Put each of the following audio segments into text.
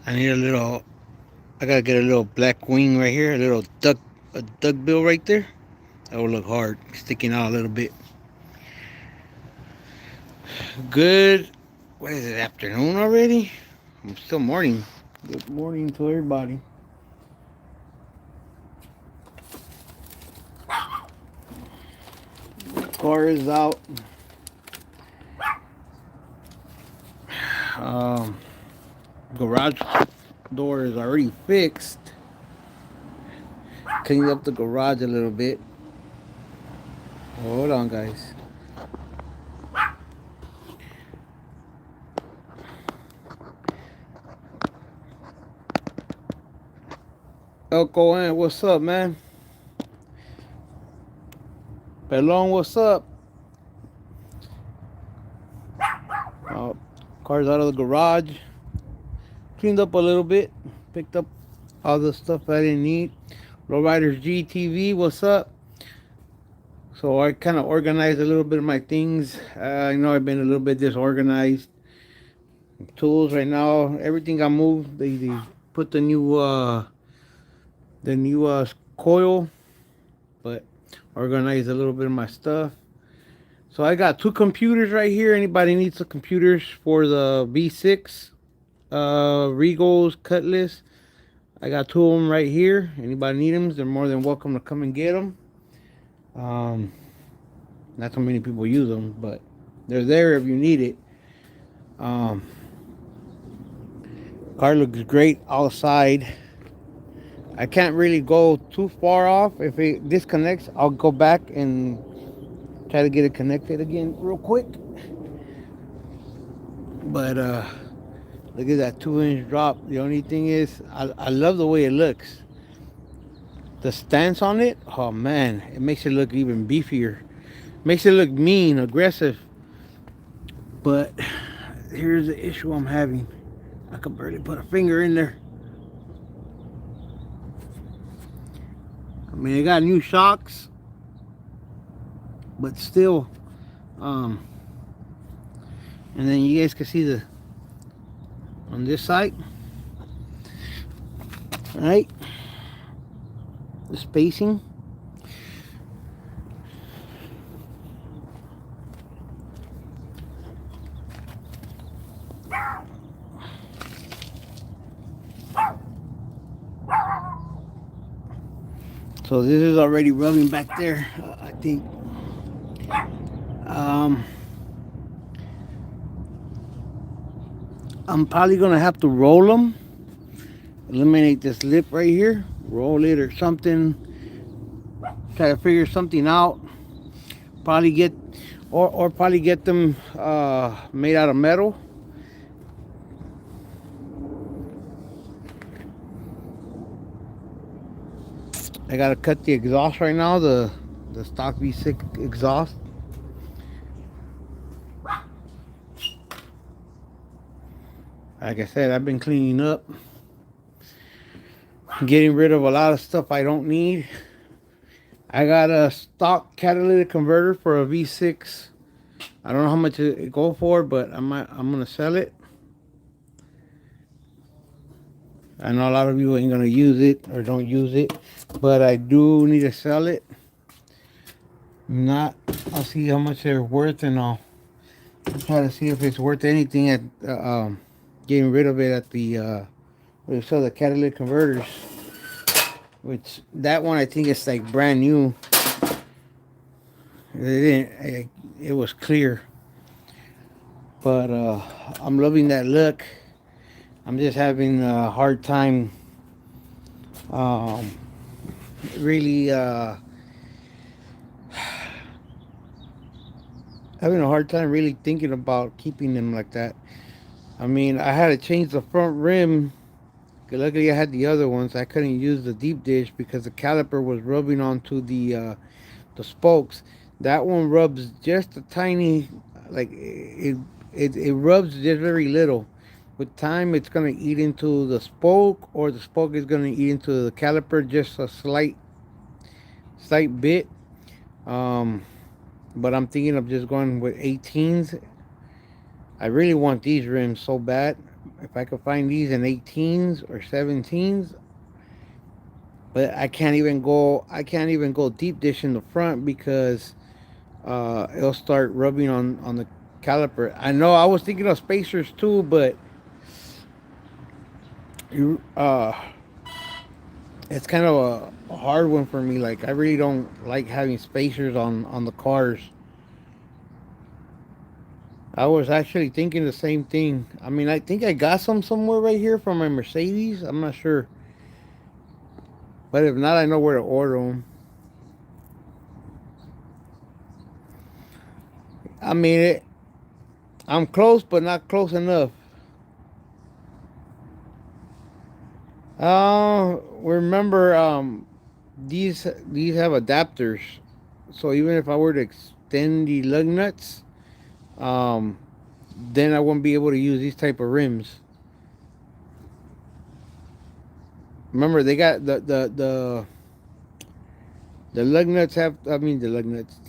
I need a little. I gotta get a little black wing right here, a duck bill right there. That will look hard, sticking out a little bit. Good. What is it? Afternoon already? I'm still morning. Good morning to everybody. Car is out. Um, Garage door is already fixed. Cleaned up the garage a little bit. Hold on, guys. Elko, what's up, man? Pelon, what's up? Uh, Car's out of the garage. Cleaned up a little bit. Picked up all the stuff I didn't need. Lowriders GTV, what's up? So I kind of organized a little bit of my things. I know I've been a little bit disorganized. Tools right now, everything got moved. They put the new coil, but organized a little bit of my stuff. So I got two computers right here. Anybody needs the computers for the V6 Regals Cutlass? I got two of them right here. Anybody need them? They're more than welcome to come and get them. Um, Not so many people use them, but they're there if you need it. Um, Car looks great outside. I can't really go too far off. If it disconnects, I'll go back and try to get it connected again real quick. But look at that 2-inch drop. The only thing is, I love the way it looks. The stance on it, oh man, it makes it look even beefier. Makes it look mean, aggressive. But here's the issue I'm having. I could barely put a finger in there. I mean, it got new shocks, but still, um, and then you guys can see the on this side, right? The spacing. So this is already rubbing back there. I think. Um, I'm probably gonna have to roll them. Eliminate this lip right here. Roll it or something. Try to figure something out. Probably get, or probably get them made out of metal. I gotta cut the exhaust right now. The stock V6 exhaust. Like I said, I've been cleaning up, getting rid of a lot of stuff I don't need. I got a stock catalytic converter for a V6. I don't know how much it go for, but I'm gonna sell it. I know a lot of you ain't gonna use it or don't use it, but I do need to sell it. Not, I'll see how much they're worth, and I'll try to see if it's worth anything at getting rid of it at the where they sell the catalytic converters. Which that one I think is like brand new. It was clear, but I'm loving that look. I'm just having a hard time, um, really having a hard time really thinking about keeping them like that. I mean, I had to change the front rim. Luckily, I had the other ones. I couldn't use the deep dish because the caliper was rubbing onto the spokes. That one rubs just a tiny, like it rubs just very little. With time, it's gonna eat into the spoke, or the spoke is gonna eat into the caliper just a slight bit. Um, but I'm thinking of just going with 18s. I really want these rims so bad. If I could find these in 18s or 17s, but I can't even go. I can't even go deep dish in the front because it'll start rubbing on the caliper. I know I was thinking of spacers too, but you it's kind of a hard one for me. Like I really don't like having spacers on the cars. I was actually thinking the same thing. I mean, I think I got some somewhere right here from my Mercedes. I'm not sure, but if not, I know where to order them. I mean, I'm close, but not close enough. Remember, these have adapters, so even if I were to extend the lug nuts, um, then I won't be able to use these type of rims. Remember, they got the lug nuts have. I mean, the lug nuts.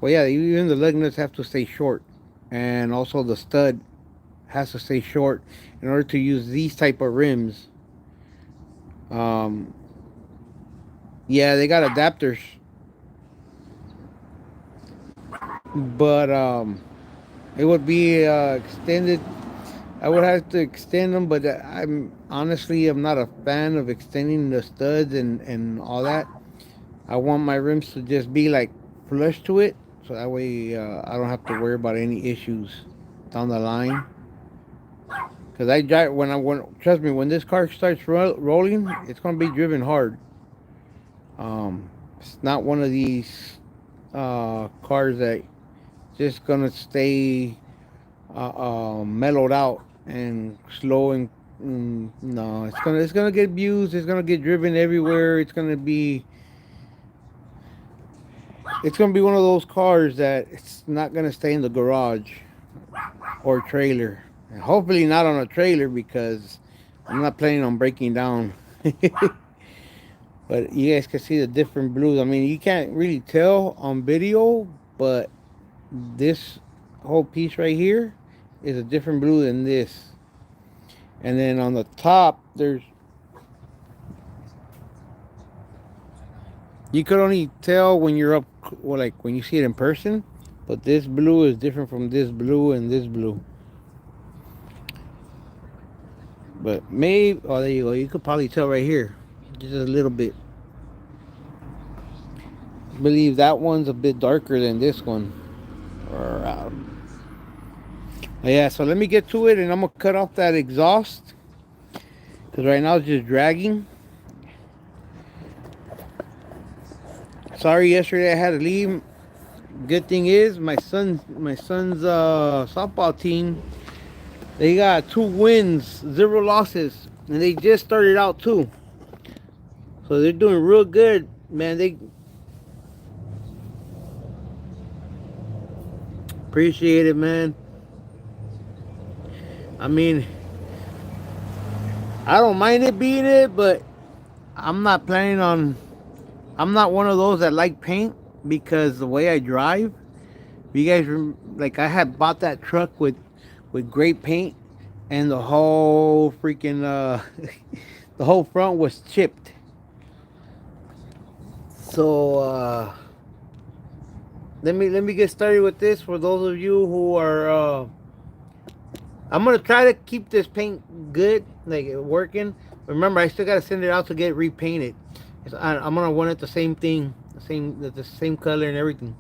Well, yeah, even the lug nuts have to stay short, and also the stud has to stay short in order to use these type of rims. Um, yeah, they got adapters, but it would be extended. I would have to extend them, but I'm not a fan of extending the studs and all that. I want my rims to just be like flush to it, so that way I don't have to worry about any issues down the line. Cause I drive when trust me, when this car starts rolling, it's gonna be driven hard. It's not one of these cars that just gonna stay mellowed out and slow and no, it's gonna get abused. It's gonna get driven everywhere. It's gonna be one of those cars that it's not gonna stay in the garage or trailer. And hopefully not on a trailer because I'm not planning on breaking down. But you guys can see the different blues. I mean, you can't really tell on video, but this whole piece right here is a different blue than this. And then on the top, you could only tell when you're up, well, like when you see it in person. But this blue is different from this blue and this blue. But maybe, oh, there you go. You could probably tell right here, just a little bit. I believe that one's a bit darker than this one. Or, yeah, so let me get to it and I'm gonna cut off that exhaust because right now it's just dragging. Sorry, yesterday I had to leave. Good thing is my son's softball team, they got 2 wins, 0 losses, and they just started out too. So they're doing real good, man. They appreciate it, man. I mean, I don't mind it being it, but I'm not planning on. I'm not one of those that like paint because the way I drive. You guys, like I had bought that truck with great paint, and the whole freaking the whole front was chipped. So let me get started with this for those of you who are. I'm gonna try to keep this paint good, like working. Remember, I still gotta send it out to get repainted. I'm gonna want it the same thing, the same color and everything.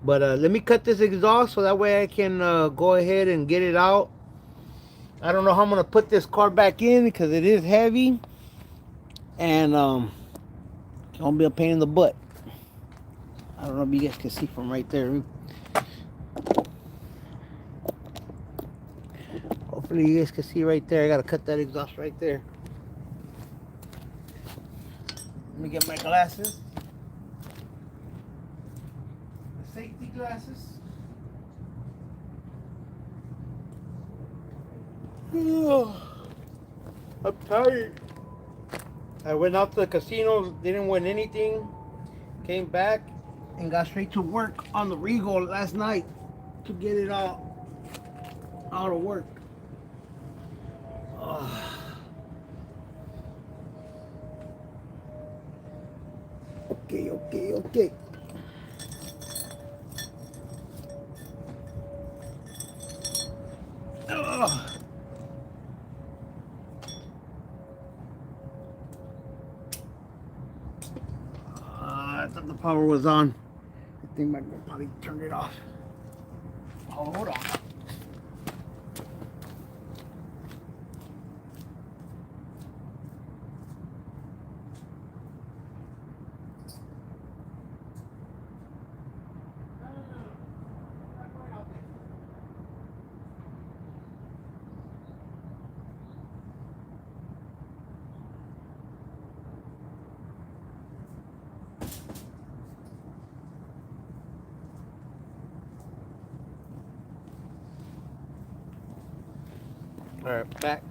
But let me cut this exhaust so that way I can go ahead and get it out. I don't know how I'm gonna put this car back in because it is heavy and it's gonna be a pain in the butt. I don't know if you guys can see from right there. Hopefully you guys can see right there. I gotta cut that exhaust right there. Let me get my glasses. The safety glasses. I'm tired. I went out to the casino, didn't win anything. Came back and got straight to work on the Regal last night to get it all out of work. Oh. Okay, okay, okay. Oh. I thought the power was on. I think my girl probably turned it off. Oh, hold on. All right, back.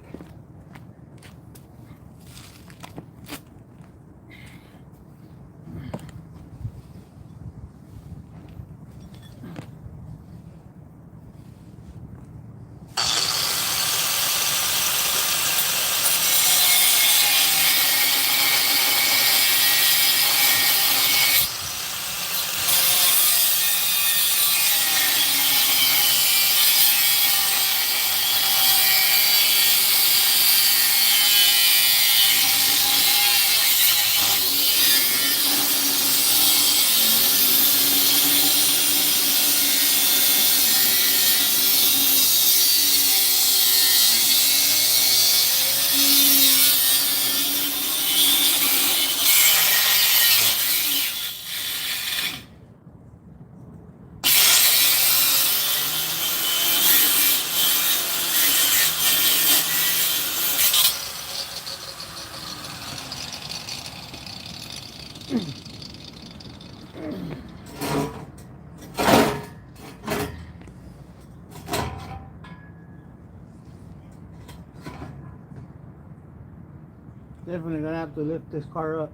Definitely gonna have to lift this car up.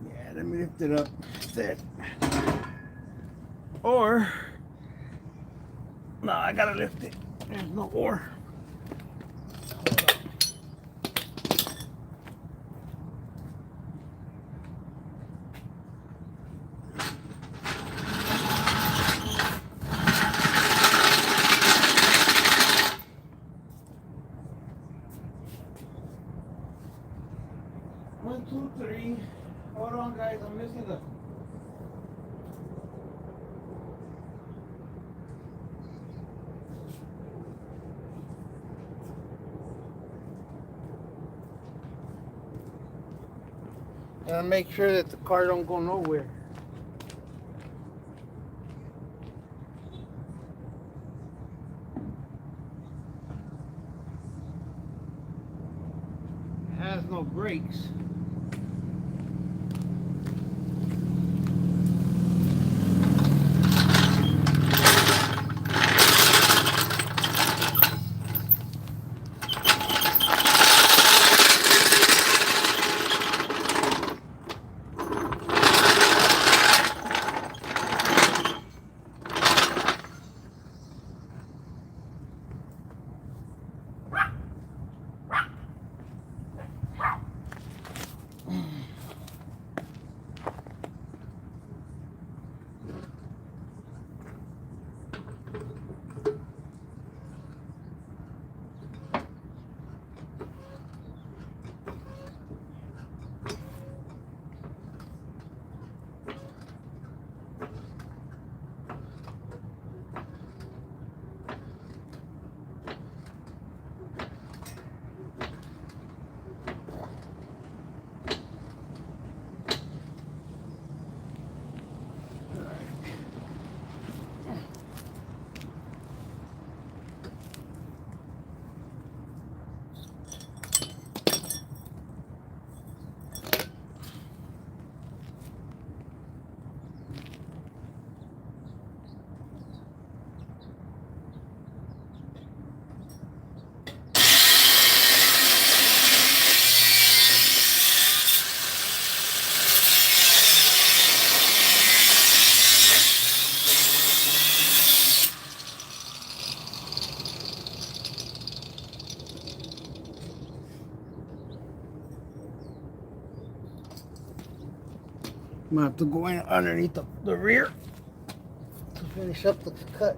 Yeah, let me lift it up instead. Or, no, I gotta lift it. There's no or. One, two, three. Hold on, guys. I'm missing the. Gotta make sure that the car don't go nowhere. It has no brakes. I'm gonna have to go in underneath the rear to finish up the cut.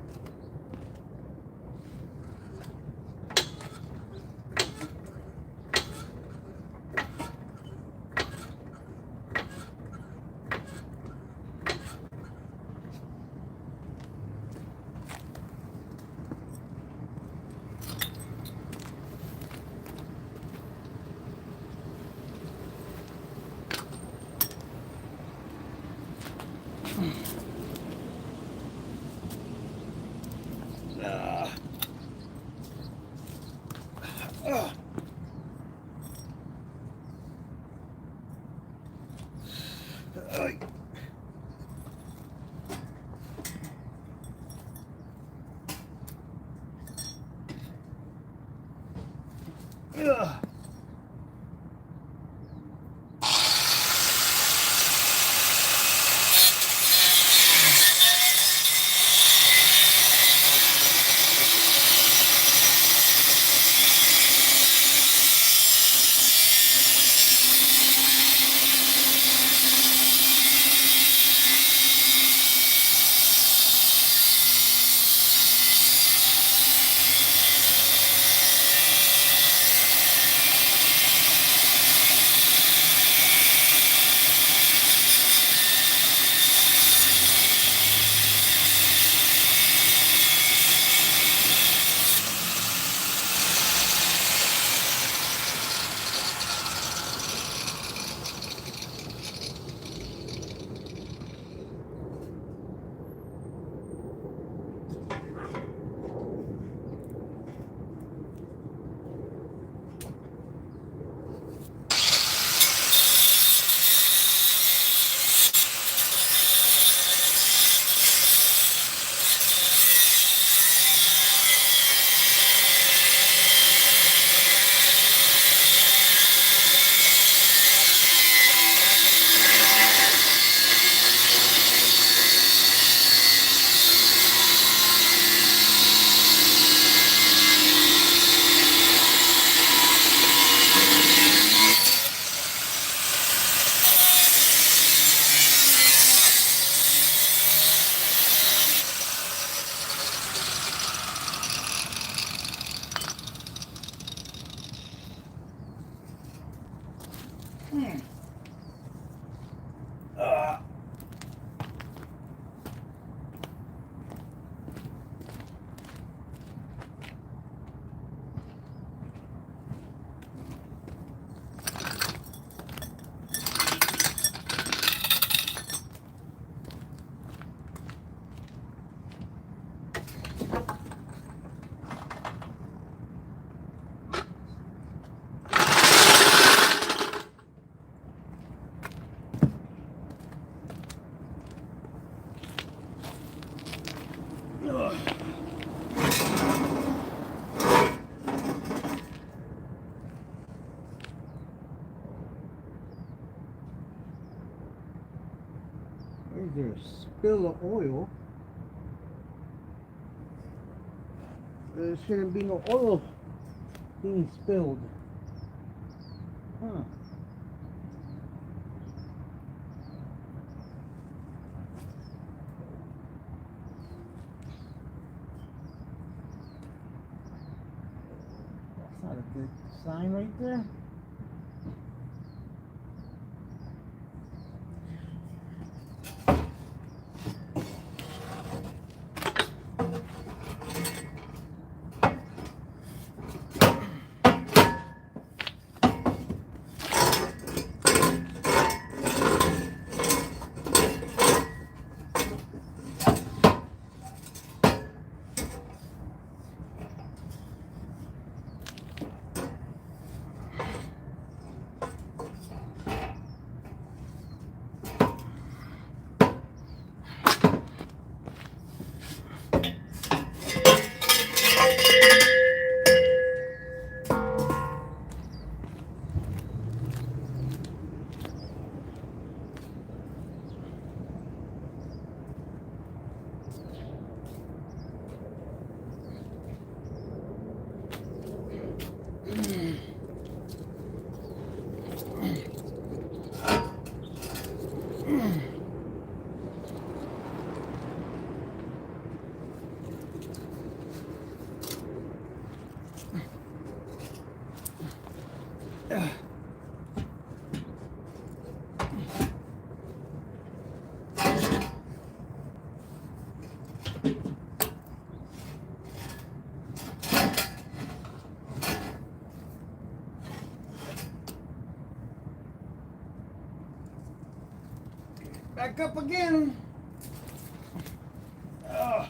There's a spill of oil. There shouldn't be no oil being spilled. Huh. That's not a good sign right there. Back up again. Oh.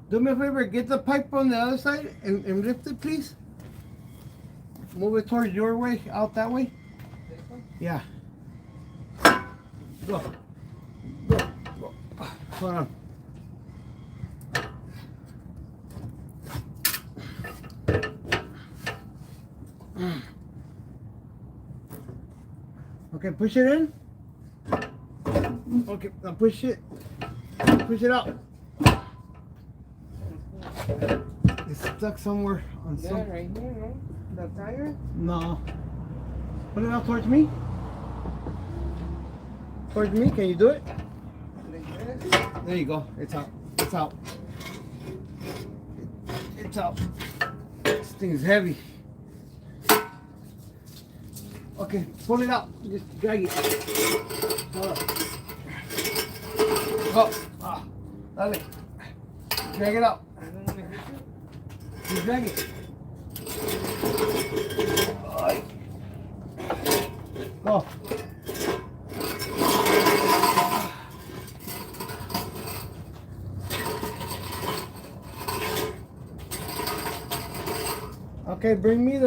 Do me a favor, get the pipe on the other side and lift it, please. Move it towards your way, out that way. This one? Yeah. Go. Go. Go. Hold on. Okay, push it in. Okay, now push it. Push it out. It's stuck somewhere on Yeah, some. right here, no? The tire? No. Put it out towards me. Towards me. Can you do it? Like this? There you go. It's out. It's out. It's out. This thing is heavy. Okay, pull it out. Just drag it. Hold up. Go. Ah, dale. Drag it out. I don't want to hit you. Just drag it. Ay. Go. Okay, bring me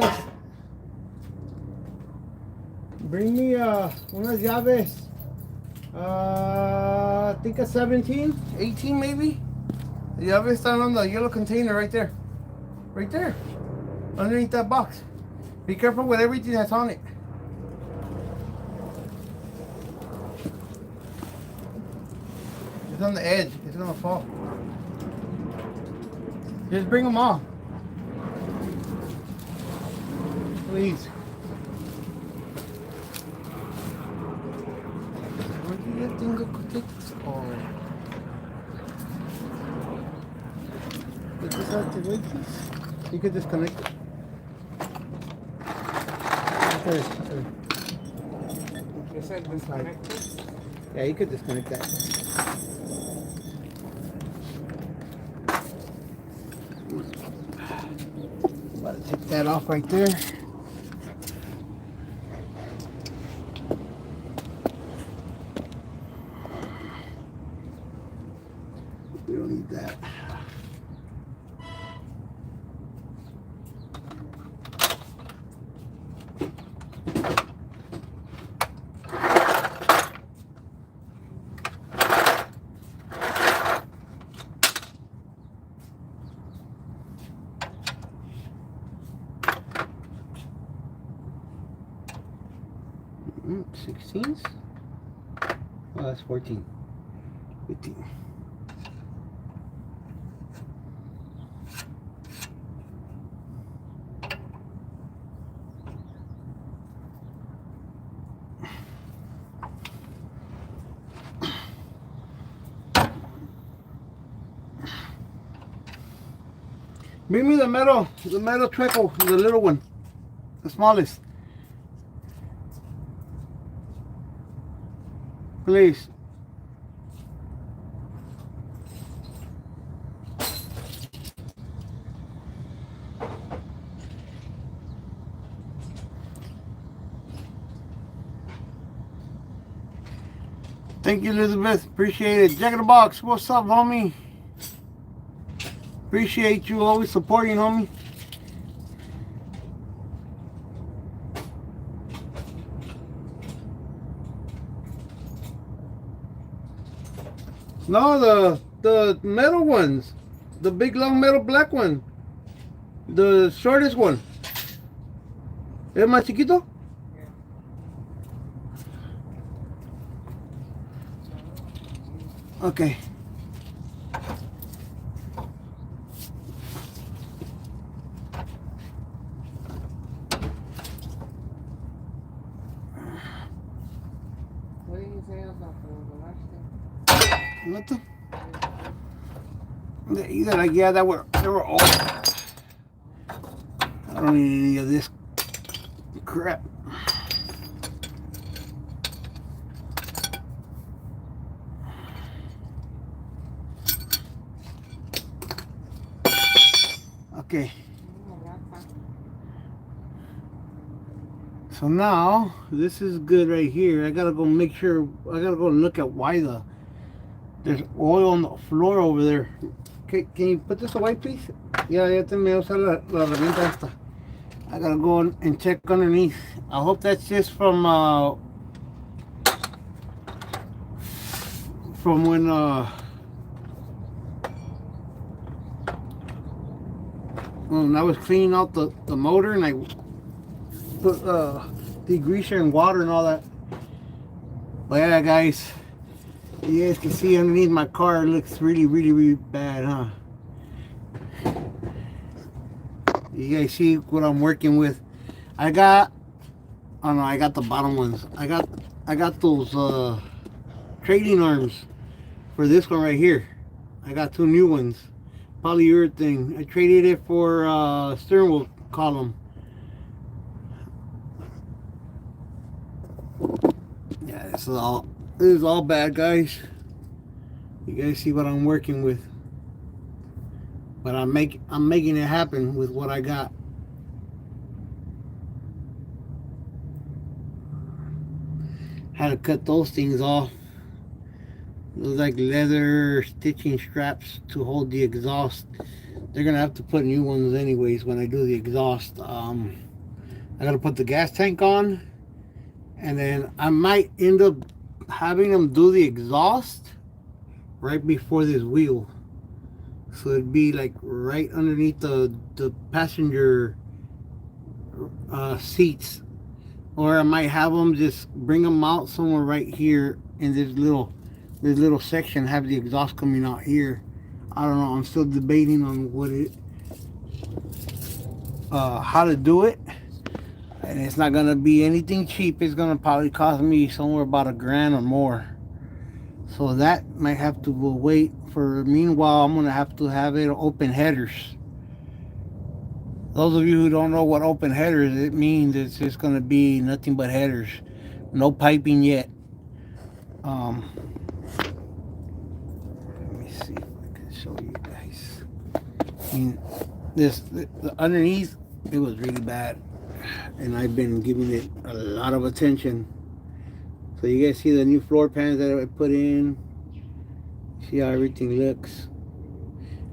unas llaves. I think a 17, 18 maybe. The llaves están on the yellow container right there. Right there. Underneath that box. Be careful with everything that's on it. It's on the edge. It's gonna fall. Just bring them all. Please. Where do you think I could take this? Oh. Is this out the way, please? You could disconnect it. Okay, sorry. You said disconnected? Yeah, you could disconnect that. About to take that off right there. 16s? Oh, that's 14. 15. Bring me the metal trickle, the little one, the smallest. Please. Thank you, Elizabeth. Appreciate it. Jack in the Box, what's up, homie? Appreciate you always supporting, homie. No, the metal ones. The big long metal black one. The shortest one. ¿Es más chiquito? Okay. What did you say about the last thing? Nothing. Either like, yeah, they were old. I don't need any of this crap. Okay. So now this is good right here. I gotta go make sure. I gotta go look at why there's oil on the floor over there. Okay, can you put this away, please? Ya te me usa la herramienta esta. I gotta go and check underneath. I hope that's just from when I was cleaning out the motor and I put degreaser and water and all that. But yeah, guys, you guys can see underneath my car, it looks really, really, really bad, huh? You guys see what I'm working with? I got the bottom ones. I got those trading arms for this one right here. I got 2 new ones, polyurethane. I traded it for steering wheel column. Yeah, this is all bad, guys. You guys see what I'm working with, but I'm making it happen with what I got. Had to cut those things off. Those like leather stitching straps to hold the exhaust. They're gonna have to put new ones anyways when I do the exhaust. I gotta put the gas tank on, and then I might end up having them do the exhaust right before this wheel, so it'd be like right underneath the passenger seats, or I might have them just bring them out somewhere right here in this little section, have the exhaust coming out here. I don't know, I'm still debating on how to do it, and it's not gonna be anything cheap. It's gonna probably cost me somewhere about $1,000 or more, so that might have to go wait. For meanwhile, I'm gonna have to have it open headers. Those of you who don't know what open headers, it means it's just gonna be nothing but headers, no piping yet. Let me see if I can show you guys. I mean, the underneath, it was really bad, and I've been giving it a lot of attention. So you guys see the new floor pans that I put in. See how everything looks.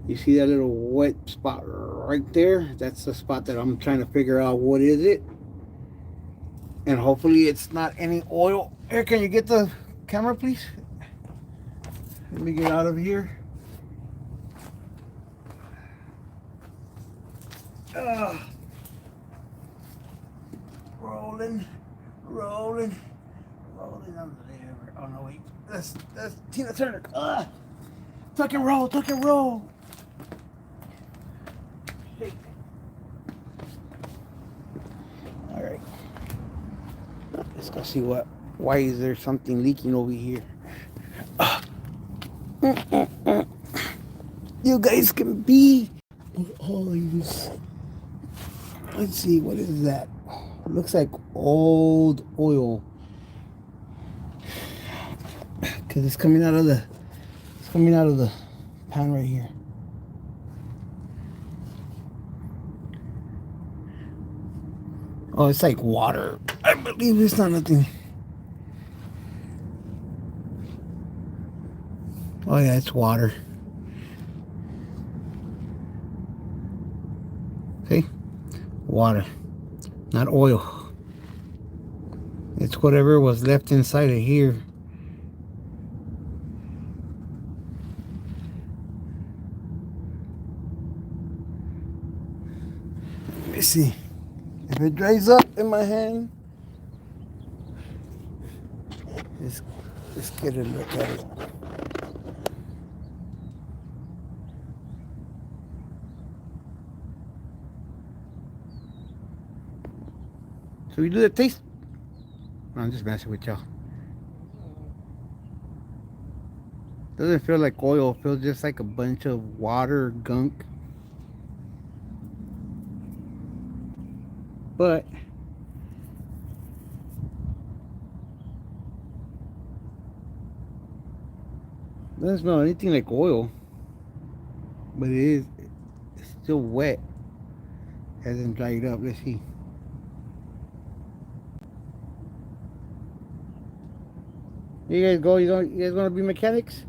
You see that little wet spot right there? That's the spot that I'm trying to figure out what is it, and hopefully it's not any oil. Here, can you get the camera, please? Let me get out of here. Rolling. rolling down the river. Oh no, wait. That's Tina Turner. Tuck and roll, tuck and roll. Hey. All right. Let's go see what. Why is there something leaking over here? You guys can be. Oh, let's see. What is that? It looks like old oil. Cause it's coming out of the pan right here. Oh, it's like water. I believe it's not nothing. Oh yeah, it's water. See? Water. Not oil. It's whatever was left inside of here. Let me see. If it dries up in my hand, let's get a look at it. So we do the taste. No, I'm just messing with y'all. Doesn't feel like oil. It feels just like a bunch of water gunk. But doesn't smell anything like oil. But it's still wet. Hasn't dried up. Let's see. You guys go. You guys gonna be mechanics?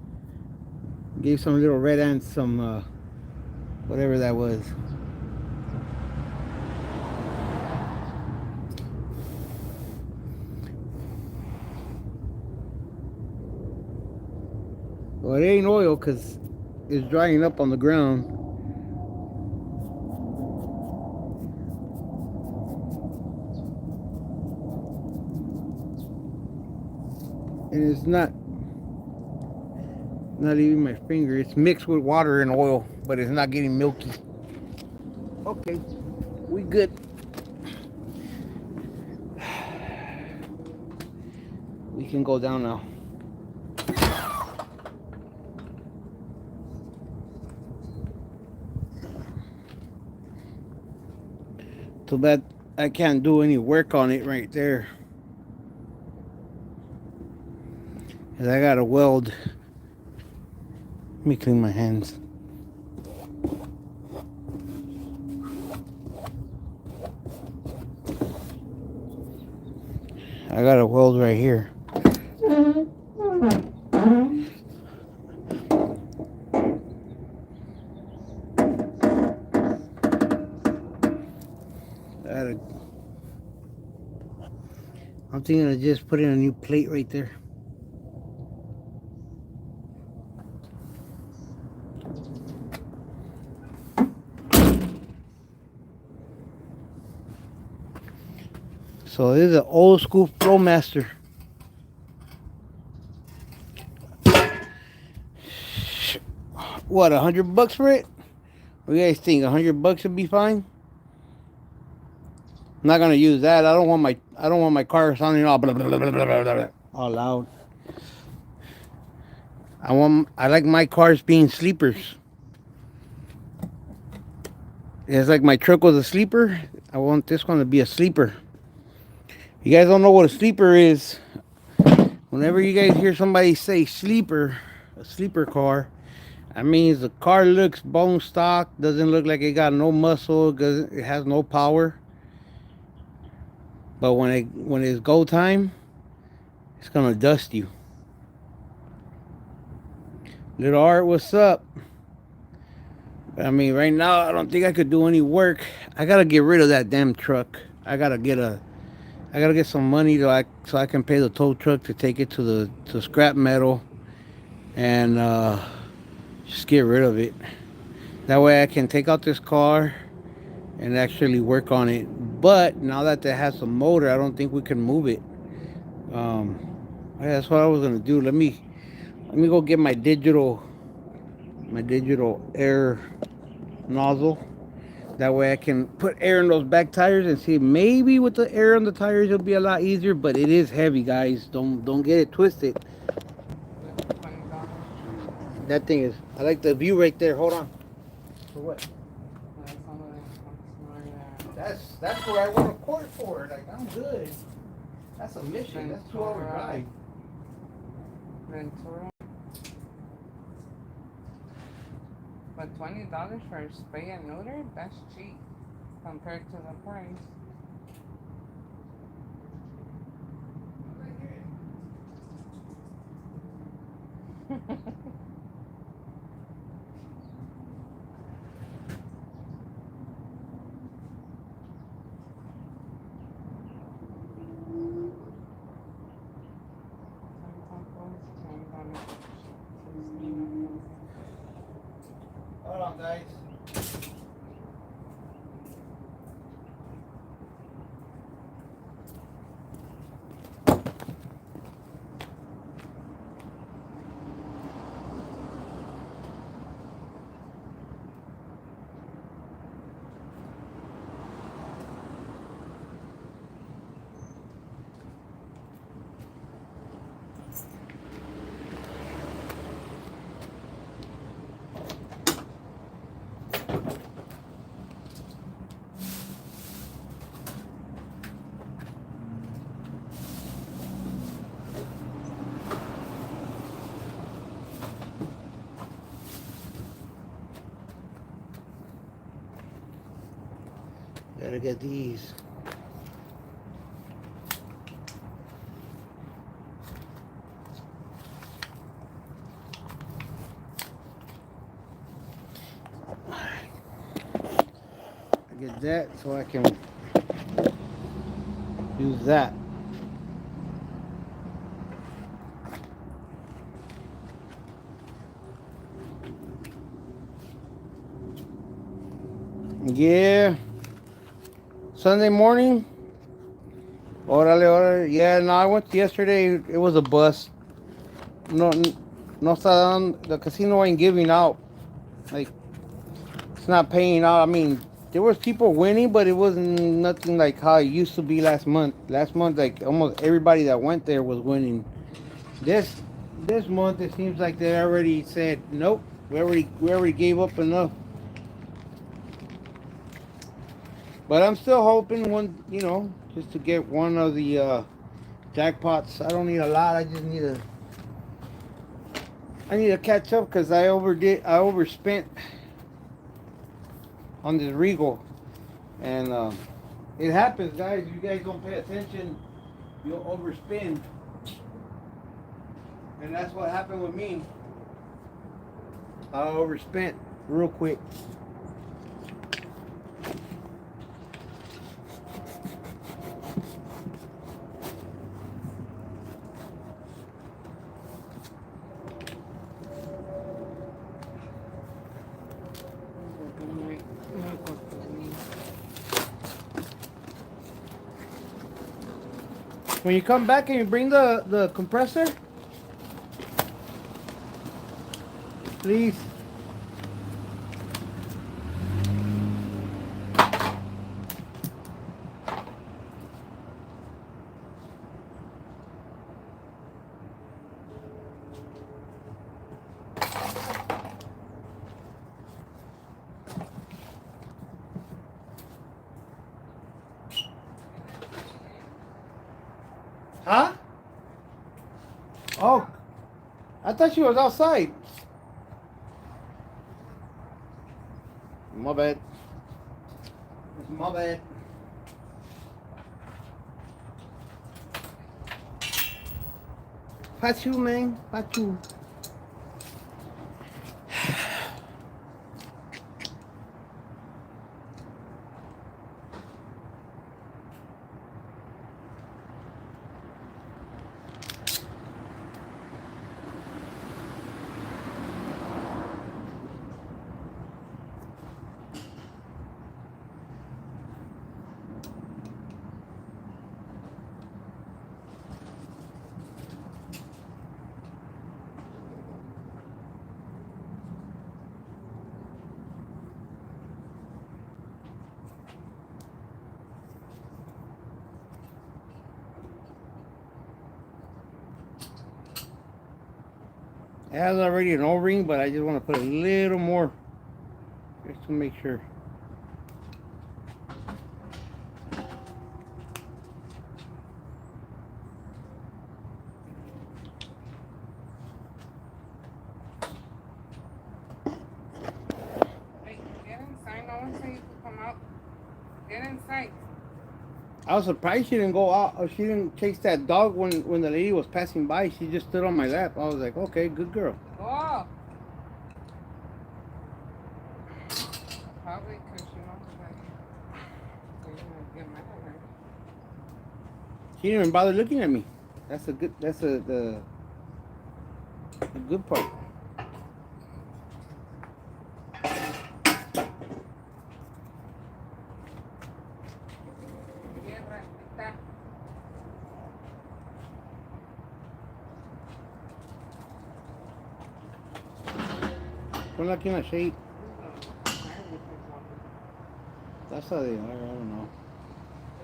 Gave some little red ants some whatever that was. Well, it ain't oil because it's drying up on the ground. And it's not even my finger. It's mixed with water and oil, but it's not getting milky. Okay, we good. We can go down now. Too bad I can't do any work on it right there. Cause I gotta weld. Let me clean my hands. I got a weld right here. I'm thinking of just putting a new plate right there. So this is an old school Flowmaster. What, $100 for it? What do you guys think? $100 would be fine? I'm not gonna use that. I don't want my car sounding all blah, blah, blah, blah, blah, blah, all loud. I like my cars being sleepers. It's like my truck was a sleeper. I want this one to be a sleeper. You guys don't know what a sleeper is. Whenever you guys hear somebody say sleeper, a sleeper car, that means the car looks bone stock, doesn't look like it got no muscle, it has no power. But when it's go time, it's gonna dust you. Little Art, what's up? I mean, right now I don't think I could do any work. I gotta get rid of that damn truck. I gotta get some money so I can pay the tow truck to take it to scrap metal and just get rid of it. That way I can take out this car and actually work on it. But now that it has a motor, I don't think we can move it. Yeah, that's what I was gonna do. Let me go get my digital air nozzle. That way I can put air in those back tires and see maybe with the air on the tires it'll be a lot easier, but it is heavy, guys. Don't get it twisted. Like $20. That thing is I like the view right there. Hold on. For what? That's all that comes That's where I want a court for. Like I'm good. That's a mission. That's 2 hour Ventura. drive. Ventura. But $20 for a spay and neuter? That's cheap compared to the price. Hold on, guys. Gotta get these. I get that so I can use that. Yeah. Sunday morning. Orale, orale. Yeah, no, I went yesterday. It was a bust. No, no está dando, the casino ain't giving out. Like, it's not paying out. I mean, there was people winning, but it wasn't nothing like how it used to be last month. Last month, like almost everybody that went there was winning. This this month, it seems like they already said nope. We already gave up enough. But I'm still hoping just to get one of the jackpots. I don't need a lot. I need to catch up because I overspent on this Regal, and it happens, guys. If you guys don't pay attention, you'll overspend, and that's what happened with me. I overspent real quick. When you come back, can you bring the compressor, please? Huh? Oh, I thought she was outside. My bad. My bad. Pachu, man. Pachu. It has already an O-ring, but I just want to put a little more just to make sure. Wait, get inside. No one said you could come out. Get inside. I was surprised she didn't go out. She didn't chase that dog when the lady was passing by. She just stood on my lap. I was like, okay, good girl. Go. Probably because she knows that you're gonna get mad at her. She didn't even bother looking at me. That's a good. That's the good part. Get right. Ponla aquí en la shade. That's how they are. I don't know.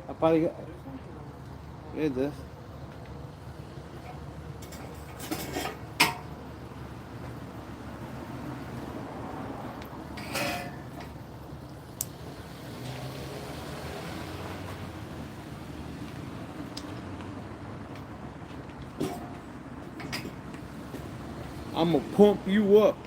I probably got. Yeah, it does. I'm gonna pump you up.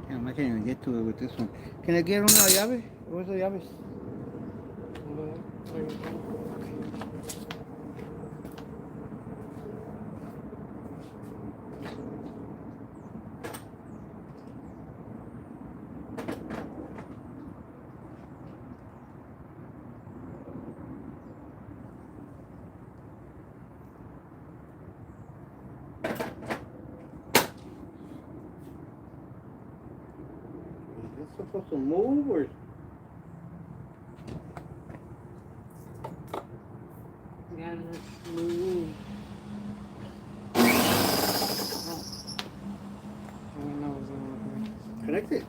Damn, I can't even get to it with this one. Can I get una llave? Where's the llaves? No, there you go. Is this supposed to move or? Yeah, let's move. Oh, I didn't know it was gonna work. Connect it.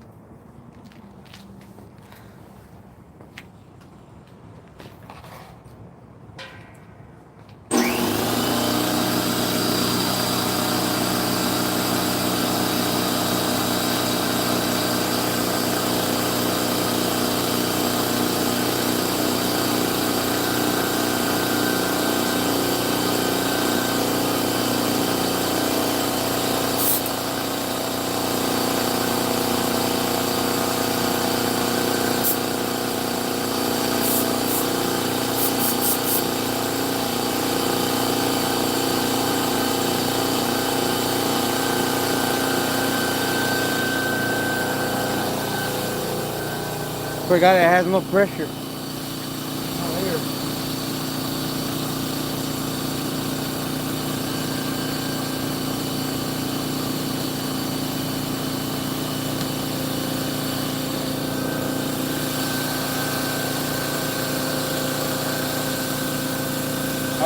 Forgot it has no pressure. Oh, there.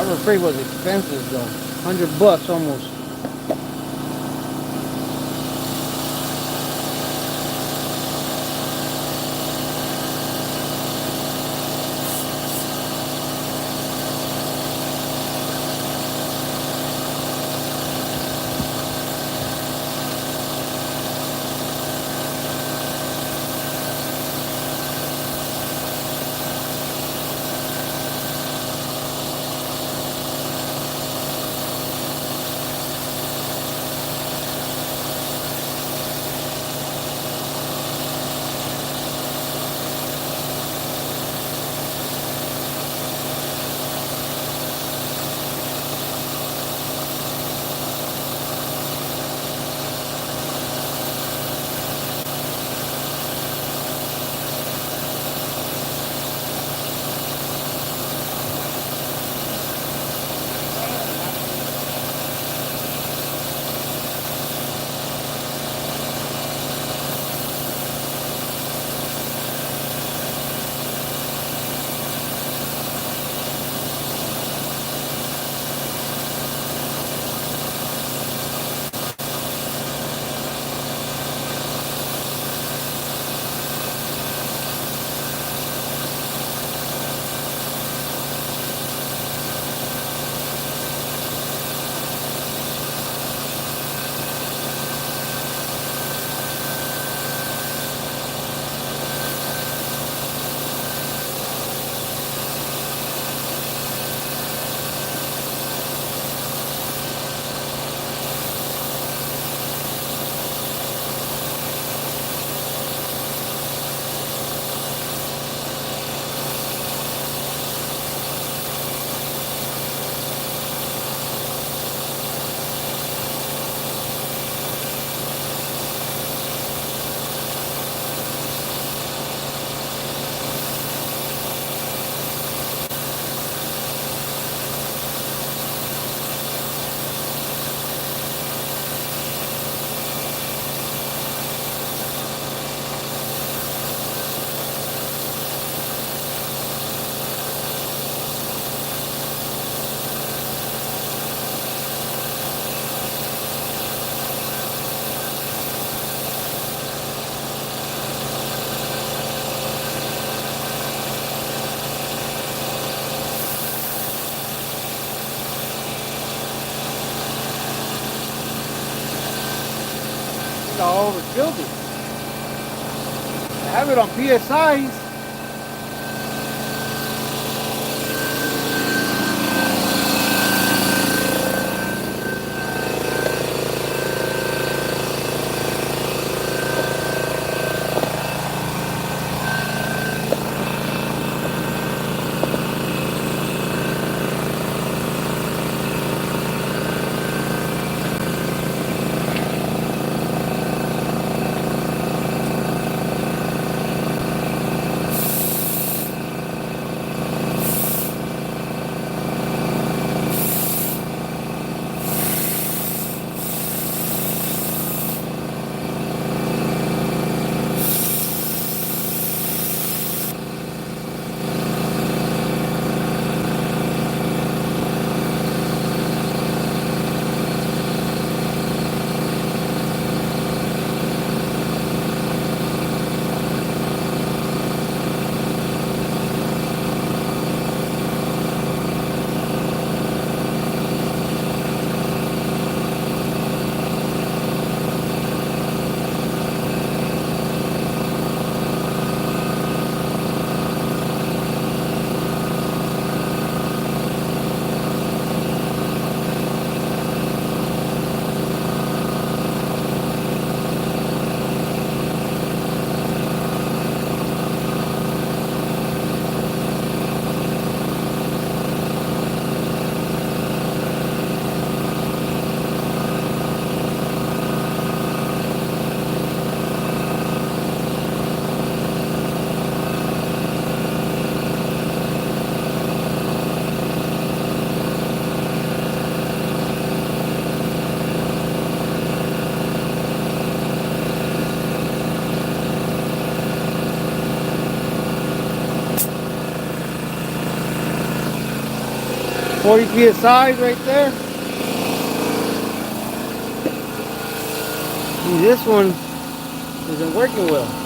Our freight was expensive though. $100 almost. all overfilled it. I have it on PSIs. 40 PSIs right there. And this one isn't working well.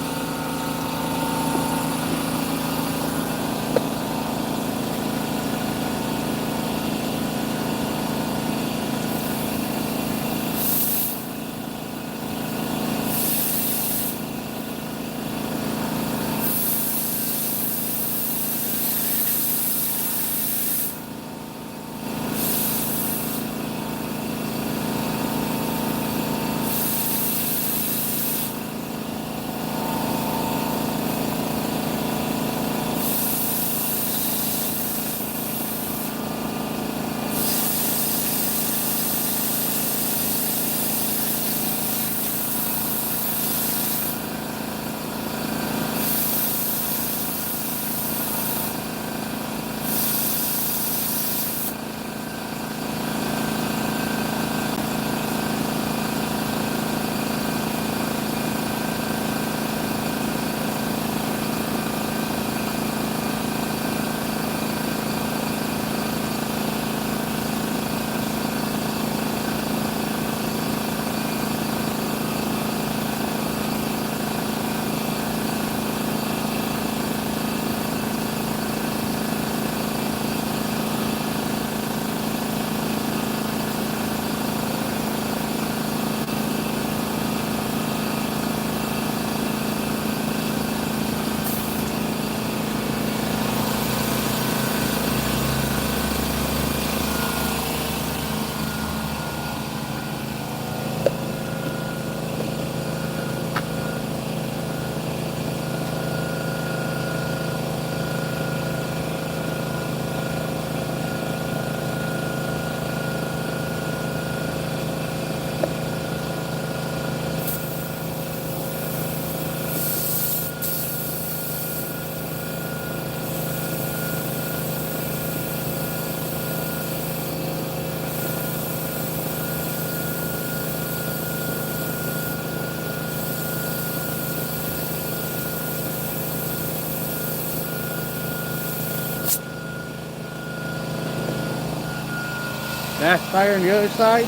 Last tire on the other side.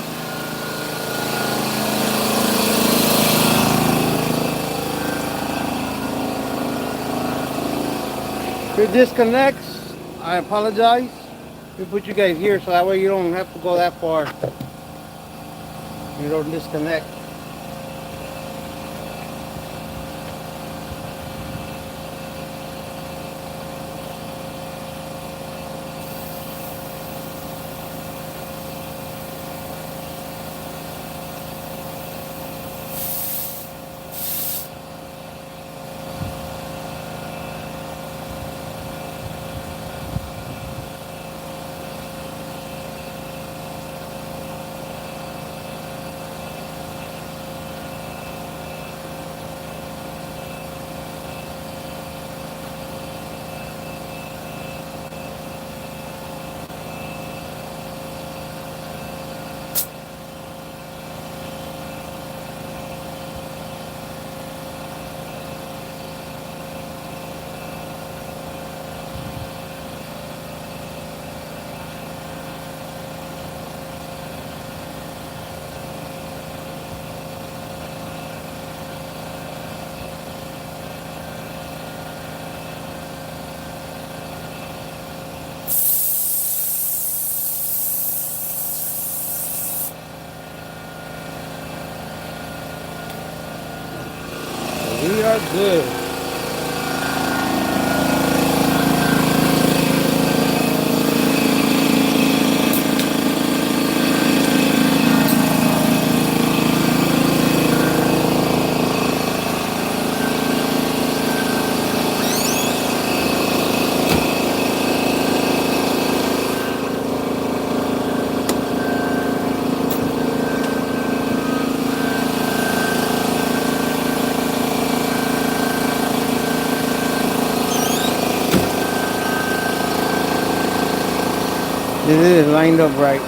If it disconnects, I apologize. We put you guys here so that way you don't have to go that far. You don't disconnect. are good. This is lined up right.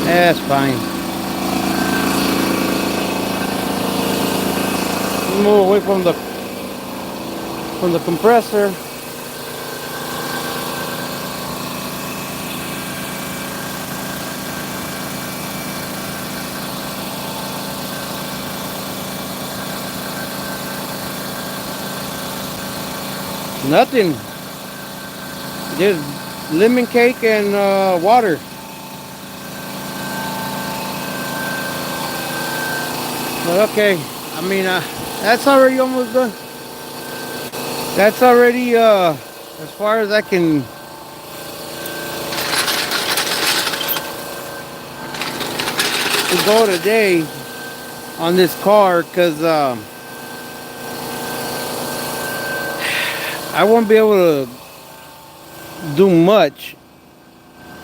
That's fine. Move away from the compressor. Nothing. Just lemon cake and water. But okay, I mean, that's already almost done. That's already as far as I can go today on this car because I won't be able to do much.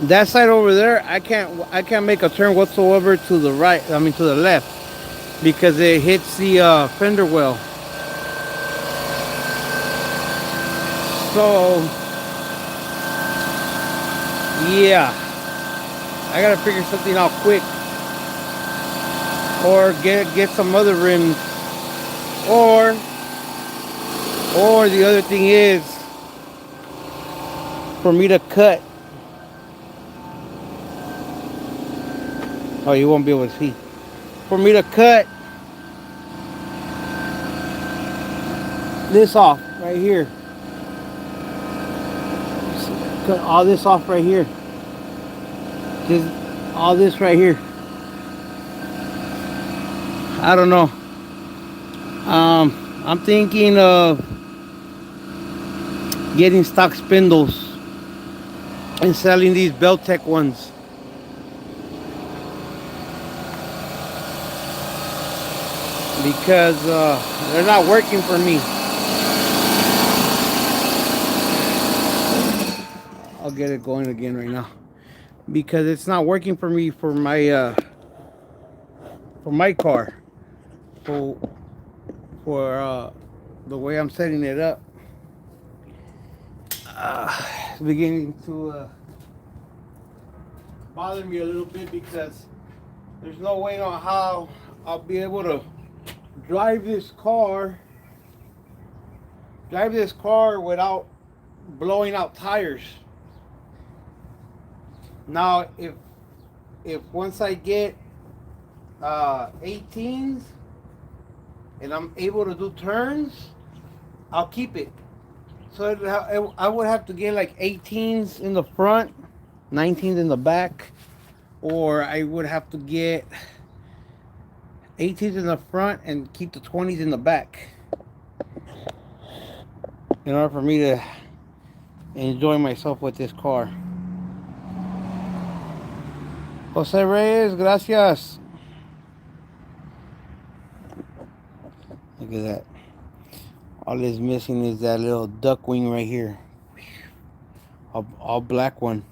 That side over there, I can't make a turn whatsoever to the right. I mean to the left because it hits the fender well. So yeah, I gotta figure something out quick, or get some other rims, or the other thing is for me to cut. Oh, you won't be able to see. For me to cut this off right here. Cut all this off right here. Just all this right here. I don't know. I'm thinking of getting stock spindles and selling these Beltec ones because they're not working for me. I'll get it going again right now because it's not working for me for my car for the way I'm setting it up. It's beginning to bother me a little bit because there's no way on how I'll be able to drive this car without blowing out tires. Now, if once I get 18s and I'm able to do turns, I'll keep it. So I would have to get like 18s in the front, 19s in the back, or I would have to get 18s in the front and keep the 20s in the back in order for me to enjoy myself with this car. Jose Reyes, gracias. Look at that. All it's missing is that little duck wing right here. All black one.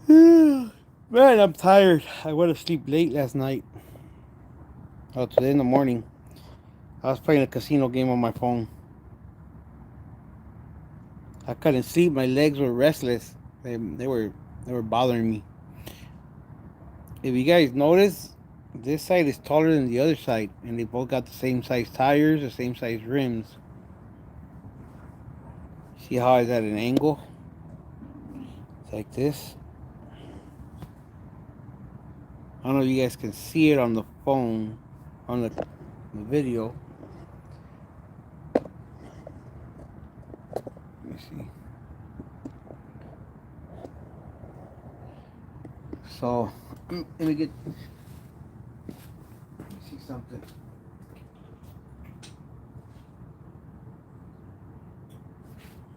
Man, I'm tired. I went to sleep late last night. Oh, today in the morning, I was playing a casino game on my phone. I couldn't sleep. My legs were restless. They were bothering me. If you guys notice, this side is taller than the other side, and they both got the same size tires, the same size rims. See how it's at an angle? It's like this. I don't know if you guys can see it on the phone, on the video. Let me see. So, let me see something.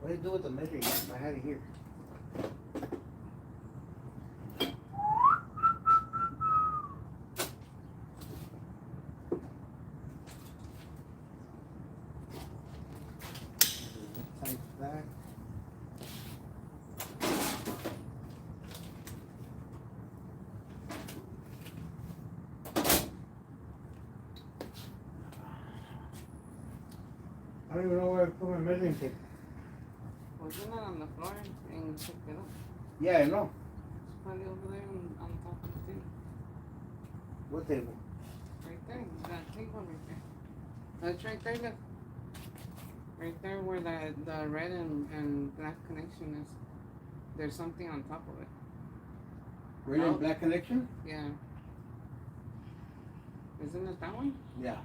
What did I do with the measuring tape? I had it here. Type that. I don't even know where I put my measuring tape. Wasn't it on the floor and you picked it up? Yeah, I know. It's probably over there on top of the table. What table? Right there, that table right there. That's right there, look. Right there where the red and black connection is. There's something on top of it. Red Oh. and black connection? Yeah. Isn't it that one? Yeah.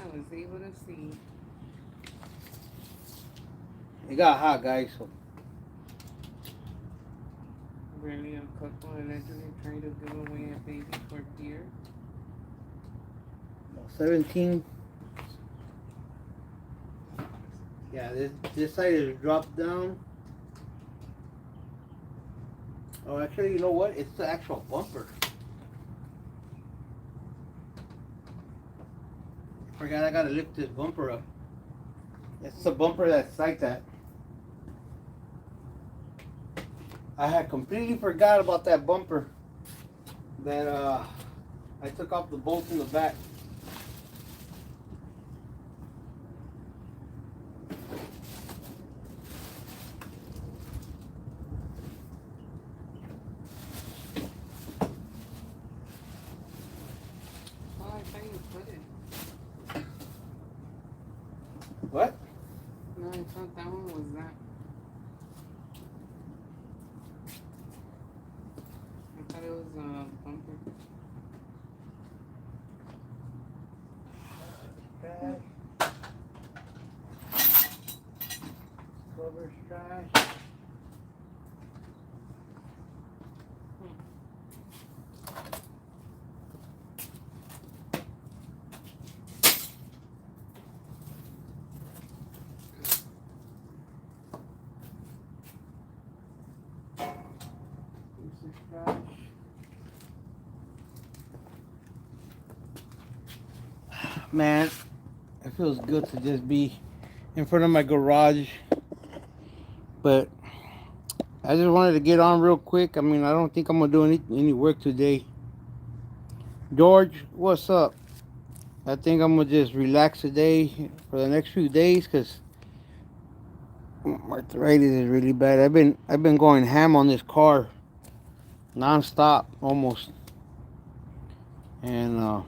I was able to see. It got hot, guys. So Really, a couple allegedly trying to give away a baby for beer. 17. Yeah, this side is dropped down. Oh, actually, you know what? It's the actual bumper. Forgot I gotta lift this bumper up. It's the bumper that's like that. I had completely forgot about that bumper. That I took off the bolts in the back. Oh, I thought you put it. What? No, I thought that one was that. I thought it was a bumper. Trash. Cover's trash. Piece of trash. Man, it feels good to just be in front of my garage. But I just wanted to get on real quick. I mean, I don't think I'm gonna do any work today. George, what's up? I think I'm gonna just relax today for the next few days because my arthritis is really bad. I've been going ham on this car nonstop almost, and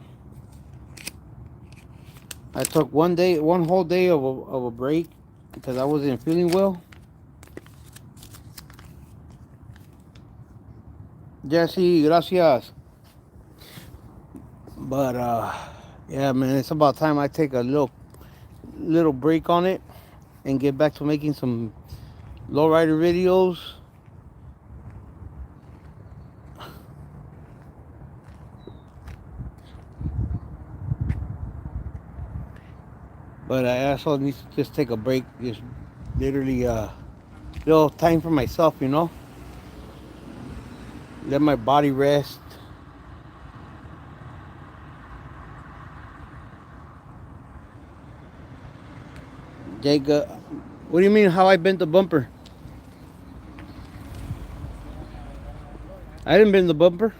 I took one whole day of a break because I wasn't feeling well. Jesse, gracias. But yeah, man, it's about time I take a little break on it and get back to making some lowrider videos. But I also need to just take a break, just literally little time for myself, let my body rest. Jacob, what do you mean how I bent the bumper? I didn't bend the bumper.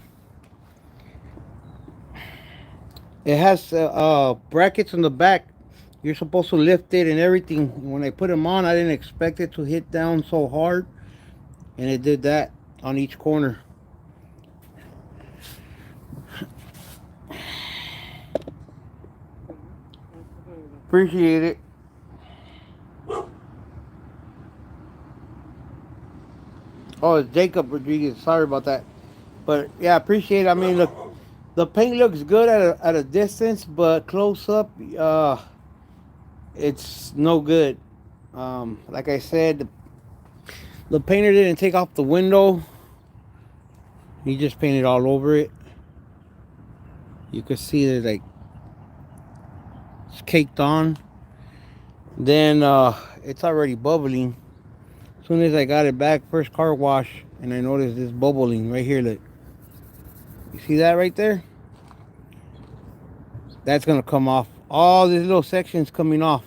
It has brackets on the back. You're supposed to lift it and everything. When I put them on, I didn't expect it to hit down so hard, and it did that on each corner. Appreciate it. Oh, it's Jacob Rodriguez. Sorry about that. But yeah, appreciate it. I mean, look, the paint looks good at a distance, but close up, it's no good. Like I said, the painter didn't take off the window. He just painted all over it. You could see that like it's caked on. Then it's already bubbling. As soon as I got it back, first car wash, and I noticed this bubbling right here. Look, you see that right there? That's gonna come off. All these little sections coming off,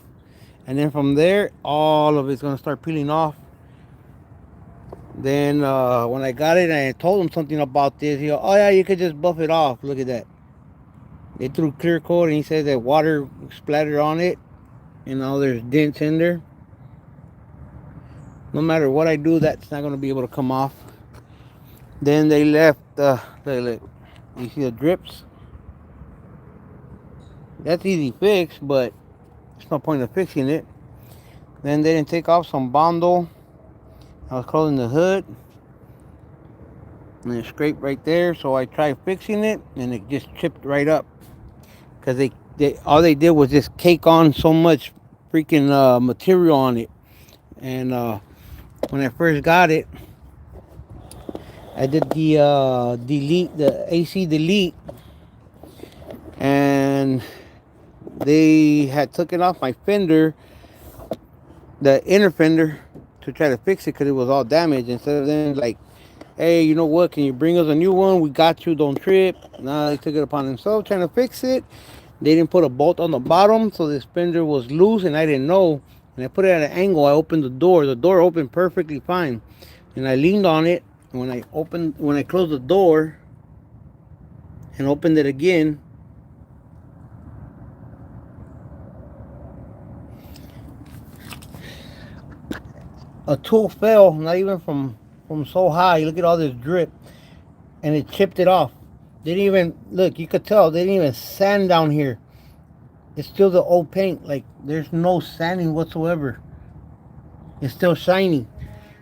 and then from there, all of it's gonna start peeling off. Then when I got it, and I told him something about this, he goes, "Oh yeah, you could just buff it off. Look at that." They threw clear coat, and he said that water splattered on it, and now there's dents in there. No matter what I do, that's not gonna be able to come off. Then they left. Look, you see the drips? That's easy fix, but there's no point in fixing it. Then they didn't take off some bondo. I was closing the hood, and it scraped right there. So I tried fixing it, and it just chipped right up. Cause they all they did was just cake on so much freaking material on it. And when I first got it, I did the delete, the AC delete, and they had taken off my fender, the inner fender, to try to fix it because it was all damaged. Instead of them like, hey, you know what? Can you bring us a new one? We got you. Don't trip. Now they took it upon themselves trying to fix it. They didn't put a bolt on the bottom, so this fender was loose, and I didn't know. And I put it at an angle. I opened the door. The door opened perfectly fine, and I leaned on it. And when I closed the door and opened it again, a tool fell. Not even from so high. Look at all this drip, and it chipped it off. They didn't even look. You could tell they didn't even sand down here. It's still the old paint. Like there's no sanding whatsoever. It's still shiny.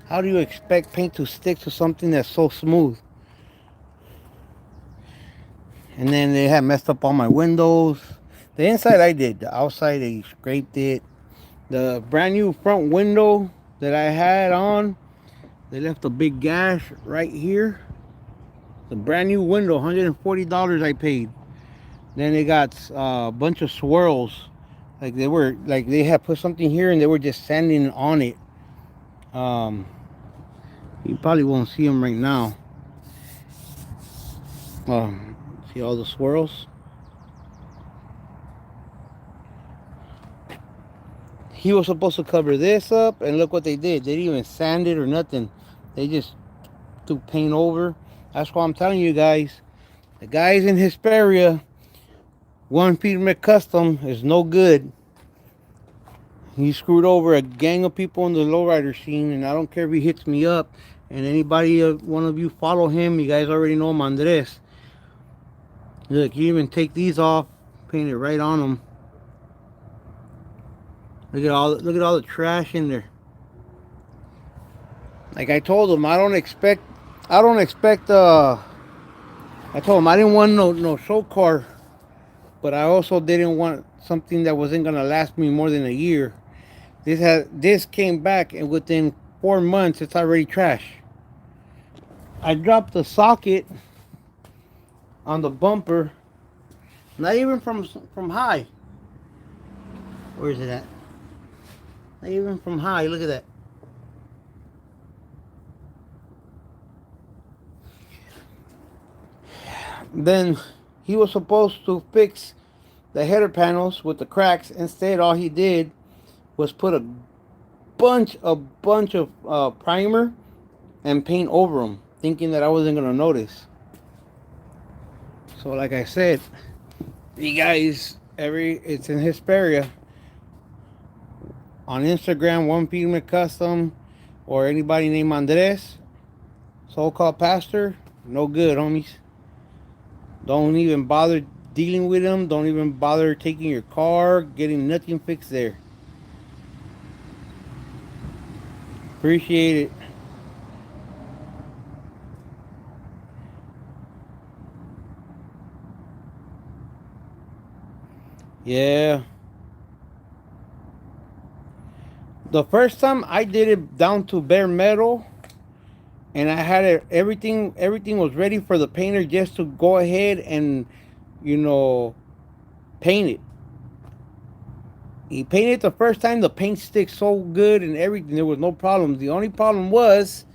How do you expect paint to stick to something that's so smooth? And then they had messed up all my windows. The inside I did. The outside they scraped it. The brand new front window that I had on, they left a big gash right here. The brand new window, $140 I paid. Then they got a bunch of swirls. Like they had put something here and they were just sanding on it. Um, you probably won't see them right now. See all the swirls? He was supposed to cover this up, and look what they did. They didn't even sand it or nothing. They just threw paint over. That's why I'm telling you guys, the guys in Hesperia, One Peter McCustom is no good. He screwed over a gang of people in the lowrider scene, and I don't care if he hits me up. And anybody, one of you follow him, you guys already know him, Andres. Look, you even take these off, paint it right on them. Look at all the trash in there. Like I told him, I don't expect. I told him I didn't want no show car, but I also didn't want something that wasn't gonna last me more than a year. This came back, and within 4 months, it's already trash. I dropped the socket on the bumper, not even from high. Where is it at? Not even from high. Look at that. Then he was supposed to fix the header panels with the cracks. Instead, all he did was put a bunch of primer and paint over them. thinking that I wasn't gonna notice. So, like I said, you guys, it's in Hesperia on Instagram, One Pigment Custom, or anybody named Andres, so-called pastor. No good, homies. Don't even bother dealing with them. Don't even bother taking your car, getting nothing fixed there. Appreciate it. Yeah. The first time I did it down to bare metal, and I had it, everything was ready for the painter just to go ahead and, you know, paint it. He painted the first time. The paint sticks so good and everything. There was no problem. The only problem was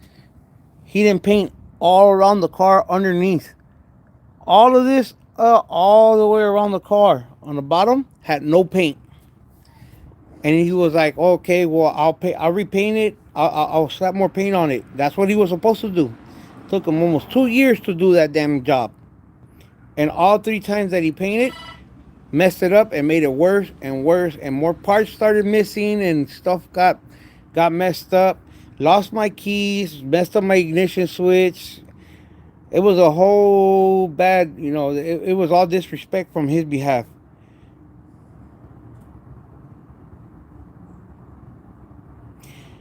he didn't paint all around the car underneath. All of this, all the way around the car on the bottom had no paint. And he was like, "Okay, well, I'll repaint it. I'll slap more paint on it." That's what he was supposed to do. Took him almost 2 years to do that damn job. And all three times that he painted, messed it up and made it worse and worse, and more parts started missing and stuff got messed up. Lost my keys, messed up my ignition switch. It was a whole bad, it was all disrespect from his behalf.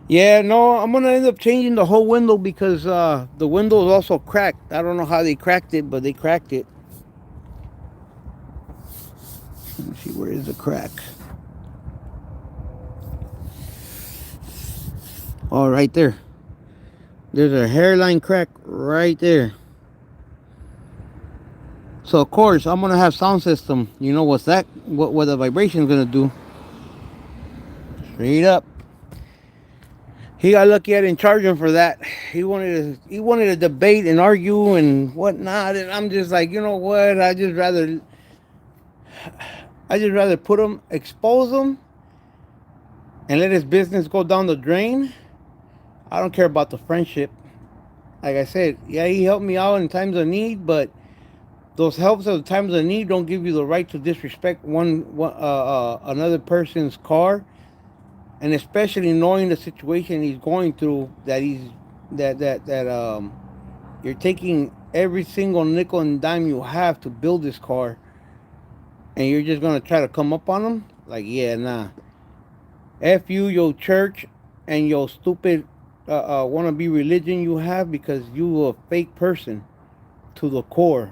Yeah, no, I'm gonna end up changing the whole window because the window is also cracked. I don't know how they cracked it, but they cracked it. Let me see, where is the crack? Oh, right there. There's a hairline crack right there. So of course I'm gonna have sound system. You know what's that? What the vibration's gonna do? Straight up. He got lucky I didn't charge him for that. He wanted to debate and argue and whatnot, and I'm just like, you know what? I just rather put him, expose him, and let his business go down the drain. I don't care about the friendship. Like I said, yeah, he helped me out in times of need, but those helps at the times of need don't give you the right to disrespect another person's car, and especially knowing the situation he's going through, that you're taking every single nickel and dime you have to build this car, and you're just gonna try to come up on him. Like, yeah, nah. F you, your church, and your stupid wannabe religion you have, because you a fake person to the core.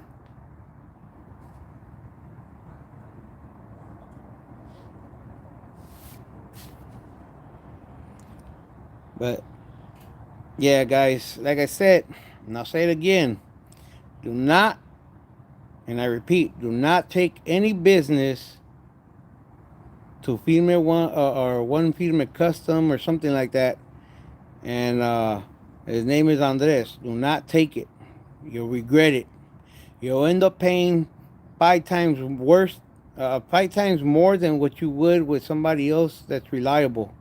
But yeah, guys, like I said, and I'll say it again, do not, and I repeat, do not take any business to female one or one female custom or something like that. And his name is Andres. Do not take it. You'll regret it. You'll end up paying 5 times worse, 5 times more than what you would with somebody else that's reliable.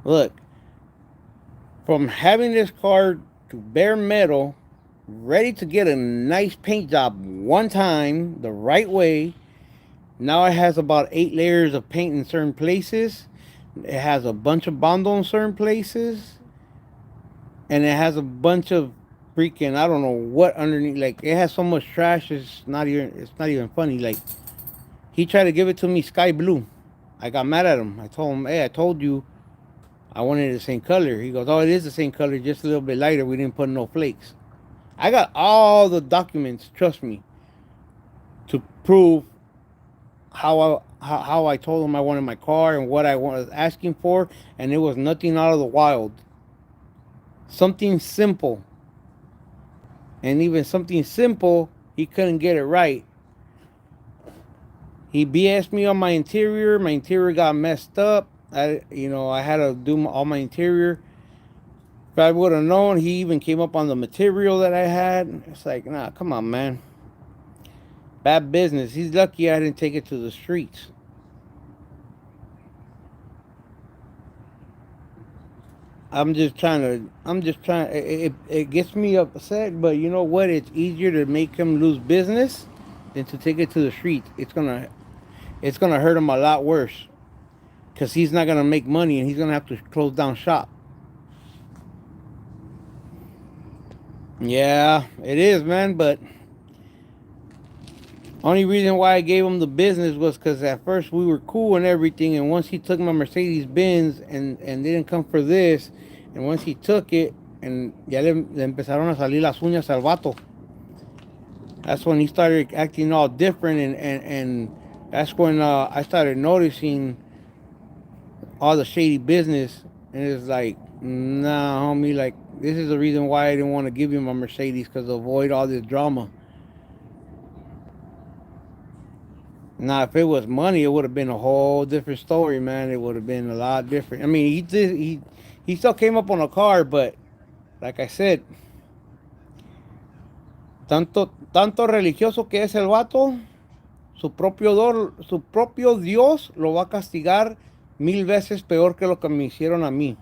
Look, from having this car to bare metal, ready to get a nice paint job one time the right way. Now it has about 8 layers of paint in certain places. It has a bunch of bondo in certain places, and it has a bunch of freaking, I don't know what underneath. Like, it has so much trash. It's not even funny. Like, he tried to give it to me sky blue. I got mad at him. I told him, hey, I told you I wanted the same color. He goes, oh, it is the same color, just a little bit lighter. We didn't put no flakes. I got all the documents, trust me, to prove how I told him I wanted my car and what I was asking for, and it was nothing out of the wild. Something simple, and even something simple, he couldn't get it right. He BS'd me on my interior. My interior got messed up. I had to do all my interior. If I would have known, he even came up on the material that I had. It's like, nah, come on, man. Bad business. He's lucky I didn't take it to the streets. I'm just trying. It gets me upset, but you know what? It's easier to make him lose business than to take it to the streets. It's gonna hurt him a lot worse because he's not gonna make money and he's gonna have to close down shop. Yeah, it is, man. But only reason why I gave him the business was because at first we were cool and everything, and once he took my Mercedes Benz and didn't come for this, and once he took it, and ya le empezaron a salir las uñas al vato. That's when he started acting all different, and that's when I started noticing all the shady business, and it's like, nah, homie, like this is the reason why I didn't want to give you my Mercedes because to avoid all this drama. Now, if it was money, it would have been a whole different story, man. It would have been a lot different. I mean, he still came up on a car, but like I said, tanto religioso que es el vato, su propio Dios lo va a castigar 1000 veces peor que lo que me hicieron a mí.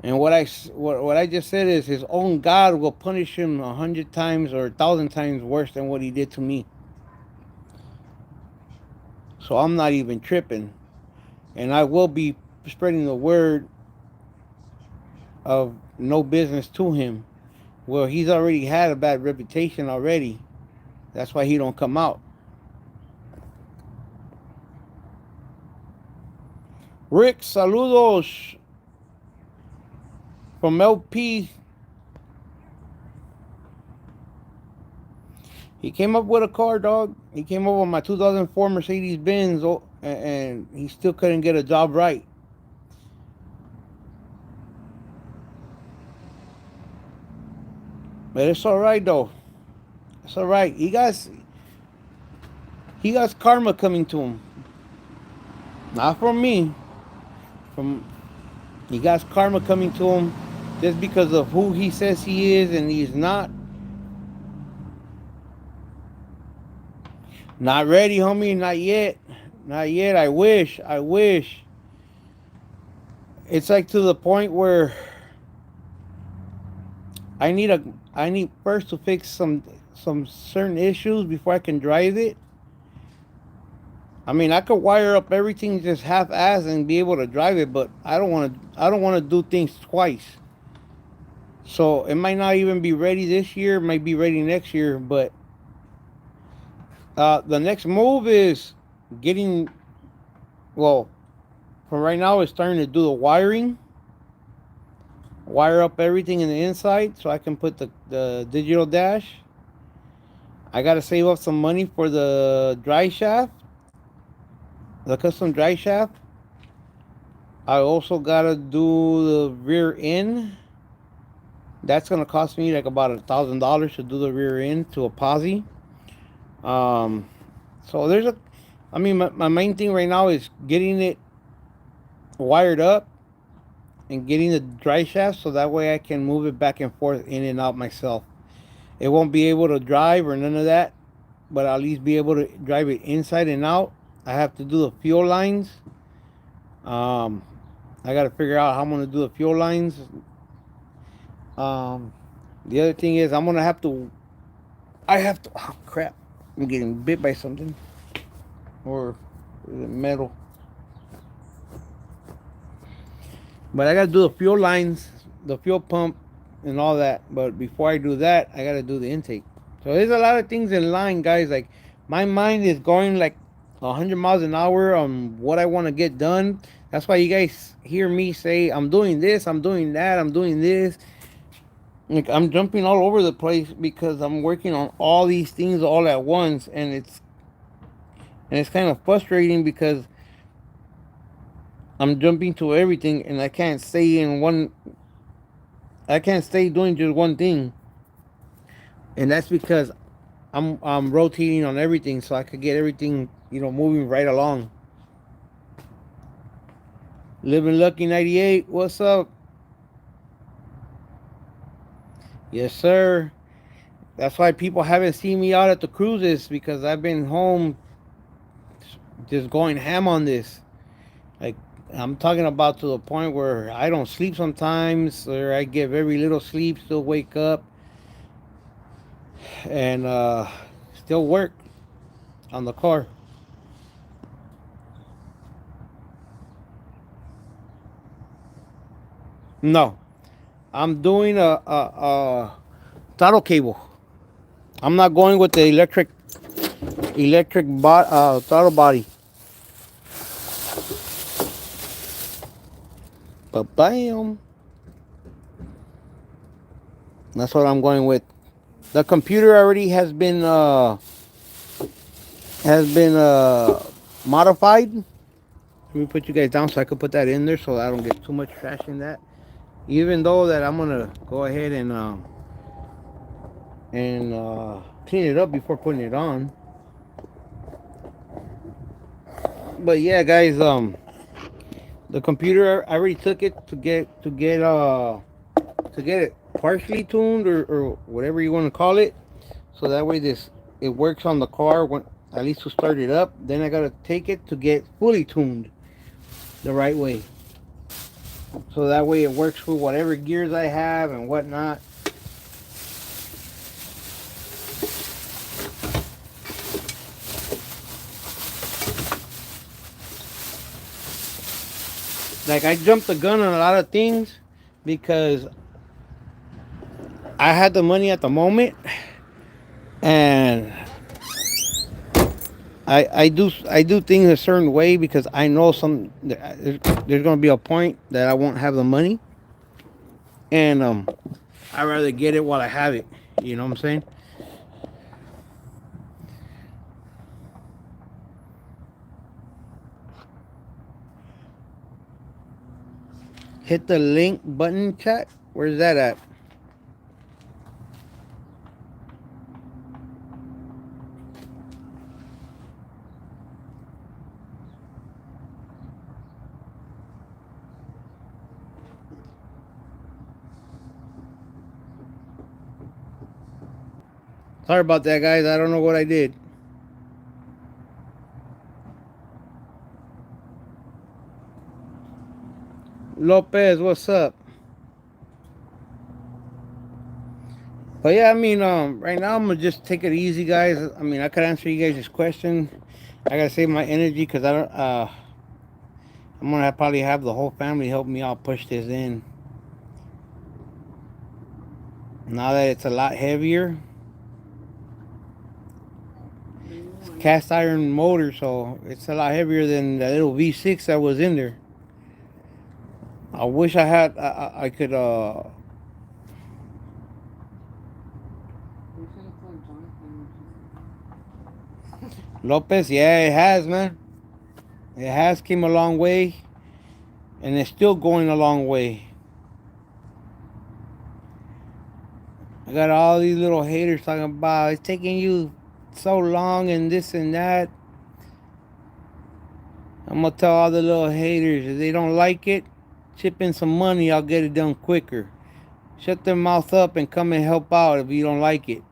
And what I just said is his own God will punish him 100 times or 1,000 times worse than what he did to me. So I'm not even tripping, and I will be spreading the word of no business to him. Well, he's already had a bad reputation already. That's why he don't come out. Rick, saludos from LP. He came up with a car, dog. He came up with my 2004 Mercedes Benz, and he still couldn't get a job right. But it's all right though. It's all right. He got karma coming to him. Not from me. From He got karma coming to him just because of who he says he is and he's not. Not ready, homie. Not yet. Not yet. I wish. I wish. It's like to the point where I need first to fix some certain issues before I can drive it. I mean, I could wire up everything just half-ass and be able to drive it, but I don't want to do things twice. So it might not even be ready this year. It might be ready next year. But the next move is getting, well, for right now, it's starting to do the wiring, wire up everything in the inside so I can put the digital dash. I got to save up some money for the dry shaft, the custom dry shaft. I also got to do the rear end. That's gonna cost me like about $1,000 to do the rear end to a posi. Um, so I mean, my main thing right now is getting it wired up and getting the dry shaft so that way I can move it back and forth in and out myself. It won't be able to drive or none of that, but I'll at least be able to drive it inside and out. I have to do the fuel lines. Um, I got to figure out how I'm gonna do the fuel lines. Um, the other thing is I'm gonna have to. I have to. Oh crap! I'm getting bit by something, or is it metal? But I gotta do the fuel lines, the fuel pump, and all that. But before I do that, I gotta do the intake. So there's a lot of things in line, guys. Like my mind is going like 100 miles an hour on what I want to get done. That's why you guys hear me say I'm doing this, I'm doing that, I'm doing this. Like I'm jumping all over the place because I'm working on all these things all at once, and it's kind of frustrating because I'm jumping to everything and I can't stay in one. I can't stay doing just one thing, and that's because I'm rotating on everything so I could get everything moving right along. Living Lucky 98, what's up? Yes, sir. That's why people haven't seen me out at the cruises because I've been home just going ham on this. Like I'm talking about to the point where I don't sleep sometimes, or I get very little sleep, still wake up, and still work on the car. No, I'm doing a throttle cable. I'm not going with the throttle body. But bam, that's what I'm going with. The computer already has been modified. Let me put you guys down so I can put that in there so I don't get too much trash in that. Even though that I'm gonna go ahead and clean it up before putting it on. But yeah, guys, the computer I already took it to get it partially tuned or whatever you want to call it, so that way this it works on the car when at least to start it up. Then I gotta take it to get fully tuned the right way, so that way it works with whatever gears I have and whatnot. Like I jumped the gun on a lot of things because I had the money at the moment, and I do things a certain way because I know there's gonna be a point that I won't have the money, and I'd rather get it while I have it. You know what I'm saying? Hit the link button, chat. Where's that at? Sorry about that, guys. I don't know what I did. Lopez, what's up? But yeah, I mean, right now I'm gonna just take it easy, guys. I mean, I could answer you guys this question. I gotta save my energy because I don't. I'm gonna probably have the whole family help me out push this in. Now that it's a lot heavier, The new it's a one. cast iron motor, so it's a lot heavier than the little V6 that was in there. I wish I could We should have told Jonathan. Lopez. Yeah, it has, man. It has came a long way, and it's still going a long way. I got all these little haters talking about it's taking you so long and this and that. I'm gonna tell all the little haters if they don't like it, chip in some money. I'll get it done quicker. Shut their mouth up and come and help out if you don't like it.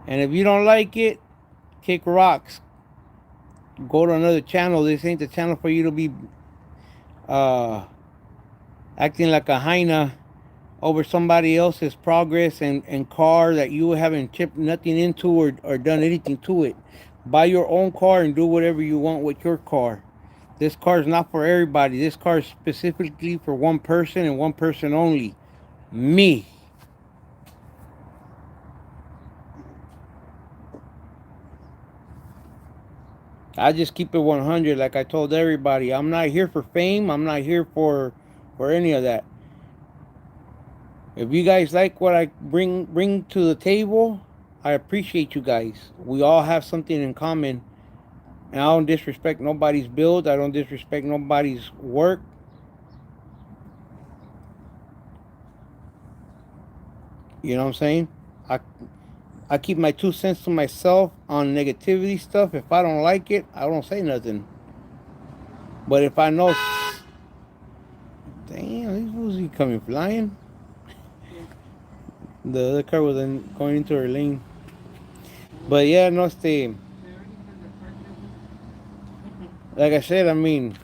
And if you don't like it, kick rocks. Go to another channel. This ain't the channel for you to be uh, acting like a hyena over somebody else's progress and car that you haven't chipped nothing into or done anything to it. Buy your own car and do whatever you want with your car. This car is not for everybody. This car is specifically for one person and one person only. Me. I just keep it 100 like I told everybody. I'm not here for fame. I'm not here for any of that. If you guys like what I bring to the table, I appreciate you guys. We all have something in common. And I don't disrespect nobody's build. I don't disrespect nobody's work. You know what I'm saying? I I keep my 2 cents to myself on negativity stuff. If I don't like it, I don't say nothing. But if I know, damn, these fools he coming flying. Yes. The other car was going into her lane. Oh, But yeah, no, stay. they already had the park open. Like I said, I mean,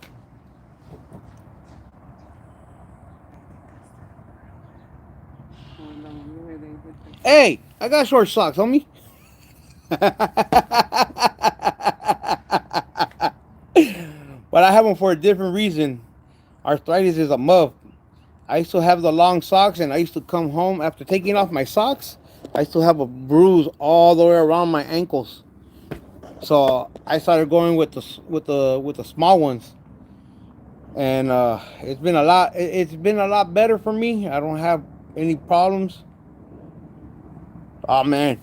the one where they hit the. Hey, I got short socks, homie. But I have them for a different reason. Arthritis is a muff. I used to have the long socks, and I used to come home after taking off my socks. I still have a bruise all the way around my ankles. So I started going with the small ones, and it's been a lot. It's been a lot better for me. I don't have any problems. Oh man,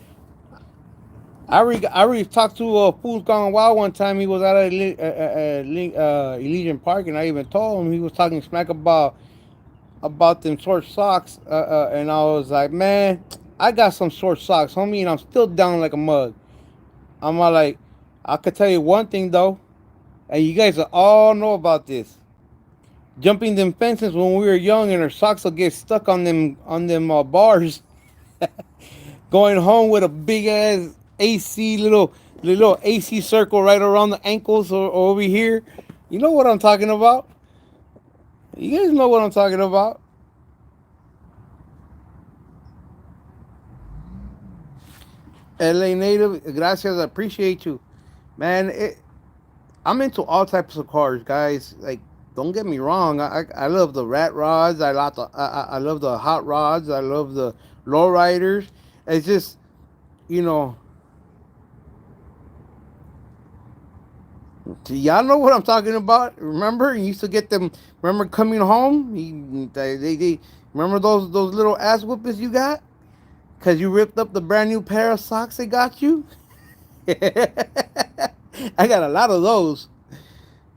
I already talked to Fool's Gone Wild one time. He was out at Elysian Park, and I even told him he was talking smack about them short socks, and I was like, man, I got some short socks, homie, and I'm still down like a mug. I'm all like, I could tell you one thing though, and you guys all know about this. Jumping them fences when we were young, and our socks will get stuck on them bars. Going home with a big ass AC little AC circle right around the ankles or over here. You know what I'm talking about? You guys know what I'm talking about. LA native, gracias, I appreciate you, man. I'm into all types of cars, guys. Like, don't get me wrong. I love the rat rods. I love the hot rods. I love the low riders. It's just, you know, y'all know what I'm talking about. Remember, you used to get them. Remember coming home? They remember those little ass whoopers you got because you ripped up the brand new pair of socks they got you. I got a lot of those.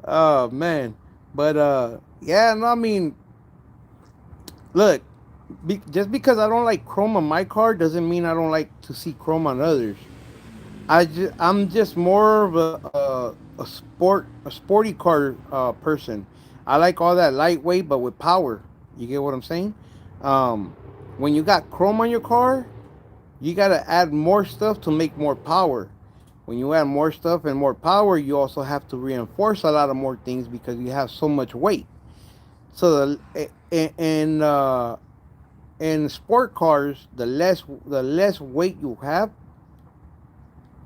Oh man, but yeah, no, I mean, look, just because I don't like chrome on my car doesn't mean I don't like to see chrome on others. I'm just more of a sporty car person. I like all that lightweight, but with power. You get what I'm saying? Um, when you got chrome on your car, you gotta add more stuff to make more power. When you add more stuff and more power, you also have to reinforce a lot of more things because you have so much weight. So in sport cars, the less weight you have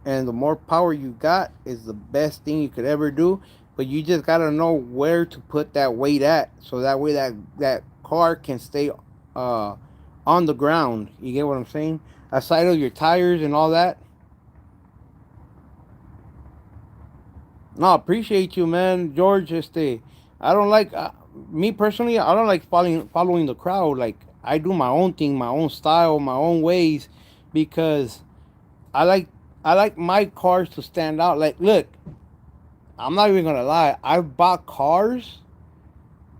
and the more power you got is the best thing you could ever do. But you just gotta know where to put that weight at, so that way that car can stay uh, on the ground. You get what I'm saying? Aside of your tires and all that. No, appreciate you, man, George. I don't like me personally. I don't like following the crowd. Like, I do my own thing, my own style, my own ways, because I like I like my cars to stand out. Like, look, I'm not even gonna lie. I've bought cars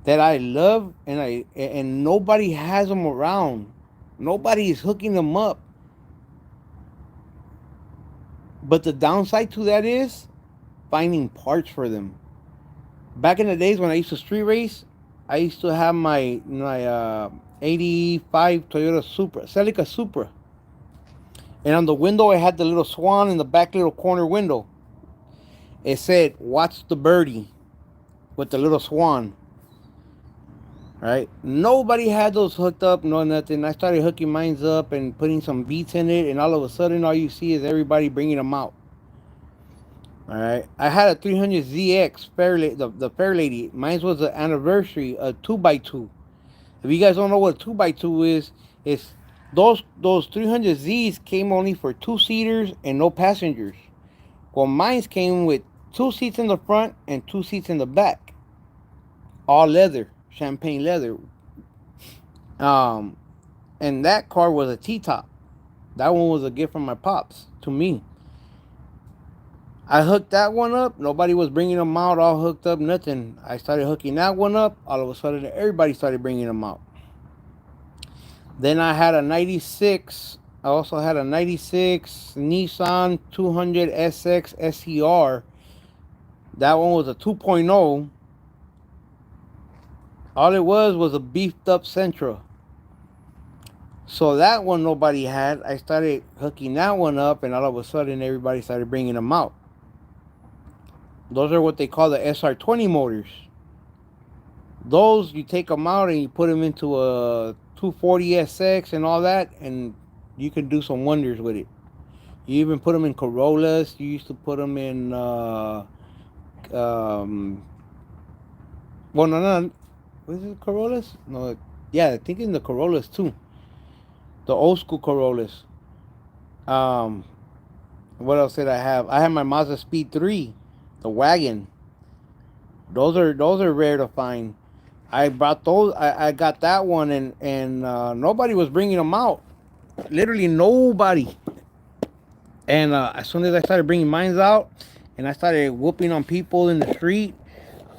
that I love, and nobody has them around. Nobody is hooking them up. But the downside to that is finding parts for them. Back in the days when I used to street race, I used to have my 85 Toyota Supra, Celica Supra, and on the window I had the little swan in the back little corner window. It said, "Watch the birdie," with the little swan. Right? Nobody had those hooked up, no nothing. I started hooking mines up and putting some beats in it, and all of a sudden, all you see is everybody bringing them out. All right. I had a 300ZX the Fair Lady. Mine was the anniversary, a 2x2. If you guys don't know what a 2x2 is, it's those 300Zs came only for two seaters and no passengers. Well, mine came with two seats in the front and two seats in the back, all leather, champagne leather. Um, and that car was a T top. That one was a gift from my pops to me. I hooked that one up. Nobody was bringing them out all hooked up, nothing. I started hooking that one up. All of a sudden, everybody started bringing them out. Then I had a 96. I also had a 96 Nissan 200 SX SER. That one was a 2.0. All it was a beefed up Sentra. So that one nobody had. I started hooking that one up, and all of a sudden, everybody started bringing them out. Those are what they call the SR20 motors. Those, you take them out and you put them into a 240SX and all that, and you can do some wonders with it. You even put them in Corollas. You used to put them in, um, well, no, was it Corollas? No, yeah, I think in the Corollas too. The old school Corollas. Um, what else did I have? I have my Mazda Speed 3, the wagon. Those are rare to find. I brought those. I got that one, and nobody was bringing them out. Literally nobody. And as soon as I started bringing mines out, and I started whooping on people in the street,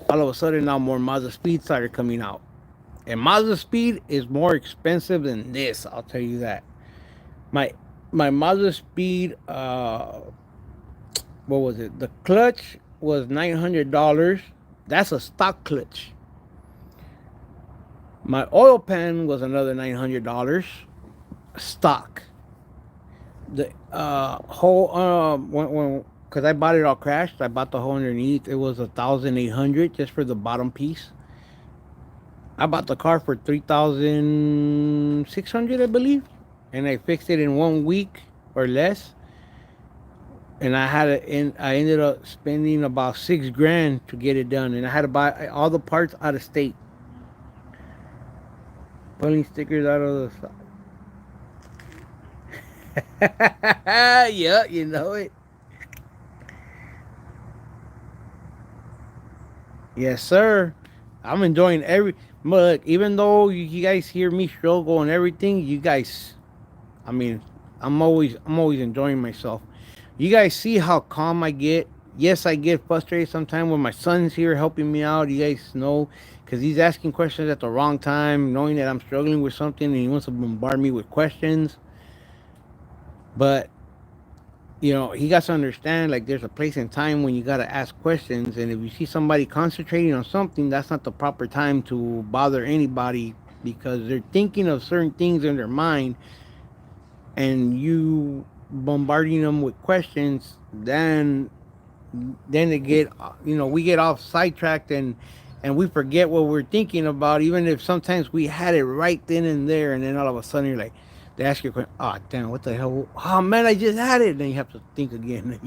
all of a sudden now more Mazda Speed started coming out. And Mazda Speed is more expensive than this. I'll tell you that. My my Mazda Speed, what was it? The clutch was $900. That's a stock clutch. My oil pan was another $900 stock. The whole when because I bought it all crashed. I bought the whole underneath. It was 1,800 just for the bottom piece. I bought the car for 3,600, I believe, and I fixed it in 1 week or less. And I had it, and I ended up spending about 6 grand to get it done. And I had to buy all the parts out of state, pulling stickers out of the. Yeah, you know it. Yes, sir. I'm enjoying every. Look, even though you guys hear me struggle and everything, you guys. I mean, I'm always enjoying myself. You guys see how calm I get. Yes, I get frustrated sometimes when my son's here helping me out. You guys know, because he's asking questions at the wrong time, knowing that I'm struggling with something, and he wants to bombard me with questions. But he got to understand, like, there's a place and time when you got to ask questions, and if you see somebody concentrating on something, that's not the proper time to bother anybody, because they're thinking of certain things in their mind, and you bombarding them with questions, then they get, we get off sidetracked, and we forget what we're thinking about, even if sometimes we had it right then and there, and then all of a sudden you're like, they ask you a question. Oh damn! What the hell? Oh man, I just had it. Then you have to think again.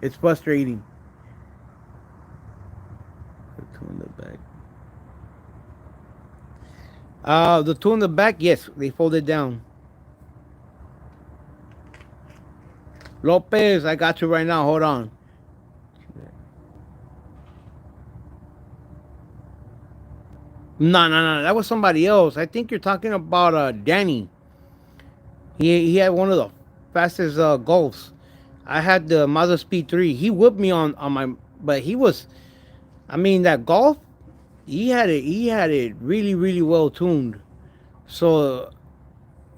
It's frustrating. The two in the back. The two in the back. Yes, they folded down. Lopez, I got you right now. Hold on. No, no, no. That was somebody else. I think you're talking about Danny. He had one of the fastest Golfs. I had the Mazda Speed 3. He whipped me on my, but he was. I mean that Golf. He had it really really well tuned. So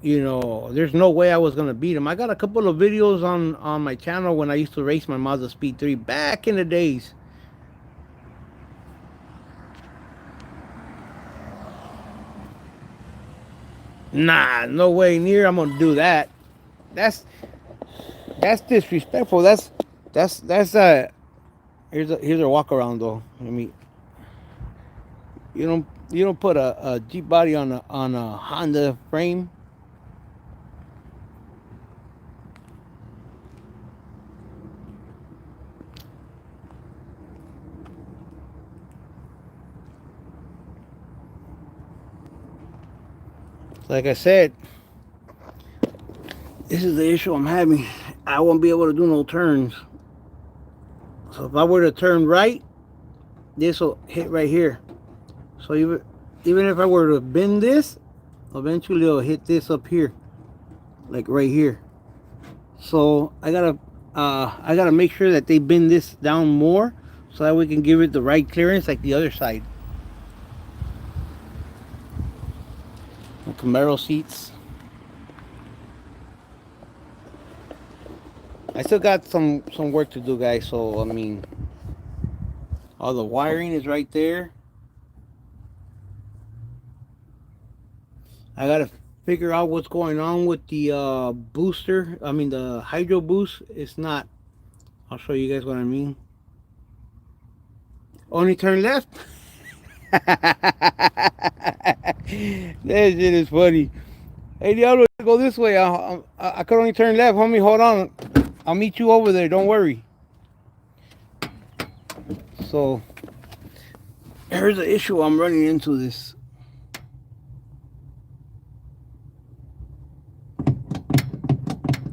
there's no way I was gonna beat him. I got a couple of videos on my channel when I used to race my Mazda Speed 3 back in the days. Nah, no way near. I'm gonna do that. That's that's disrespectful. That's. Here's a walk around though. I mean, you don't put a Jeep body on a Honda frame. Like I said, this is the issue I'm having. I won't be able to do no turns. So if I were to turn right, this will hit right here. So even if I were to bend this, eventually it'll hit this up here, like right here. So I gotta make sure that they bend this down more, so that we can give it the right clearance, like the other side. The Camaro seats. I still got some work to do, guys. So I mean, all the wiring is right there. I gotta figure out what's going on with the booster. I mean the hydro boost. It's not. I'll show you guys what I mean. Only turn left. That shit is funny. Hey, Diablo, go this way. I could only turn left, homie. Hold on. I'll meet you over there. Don't worry. So here's the issue I'm running into. This.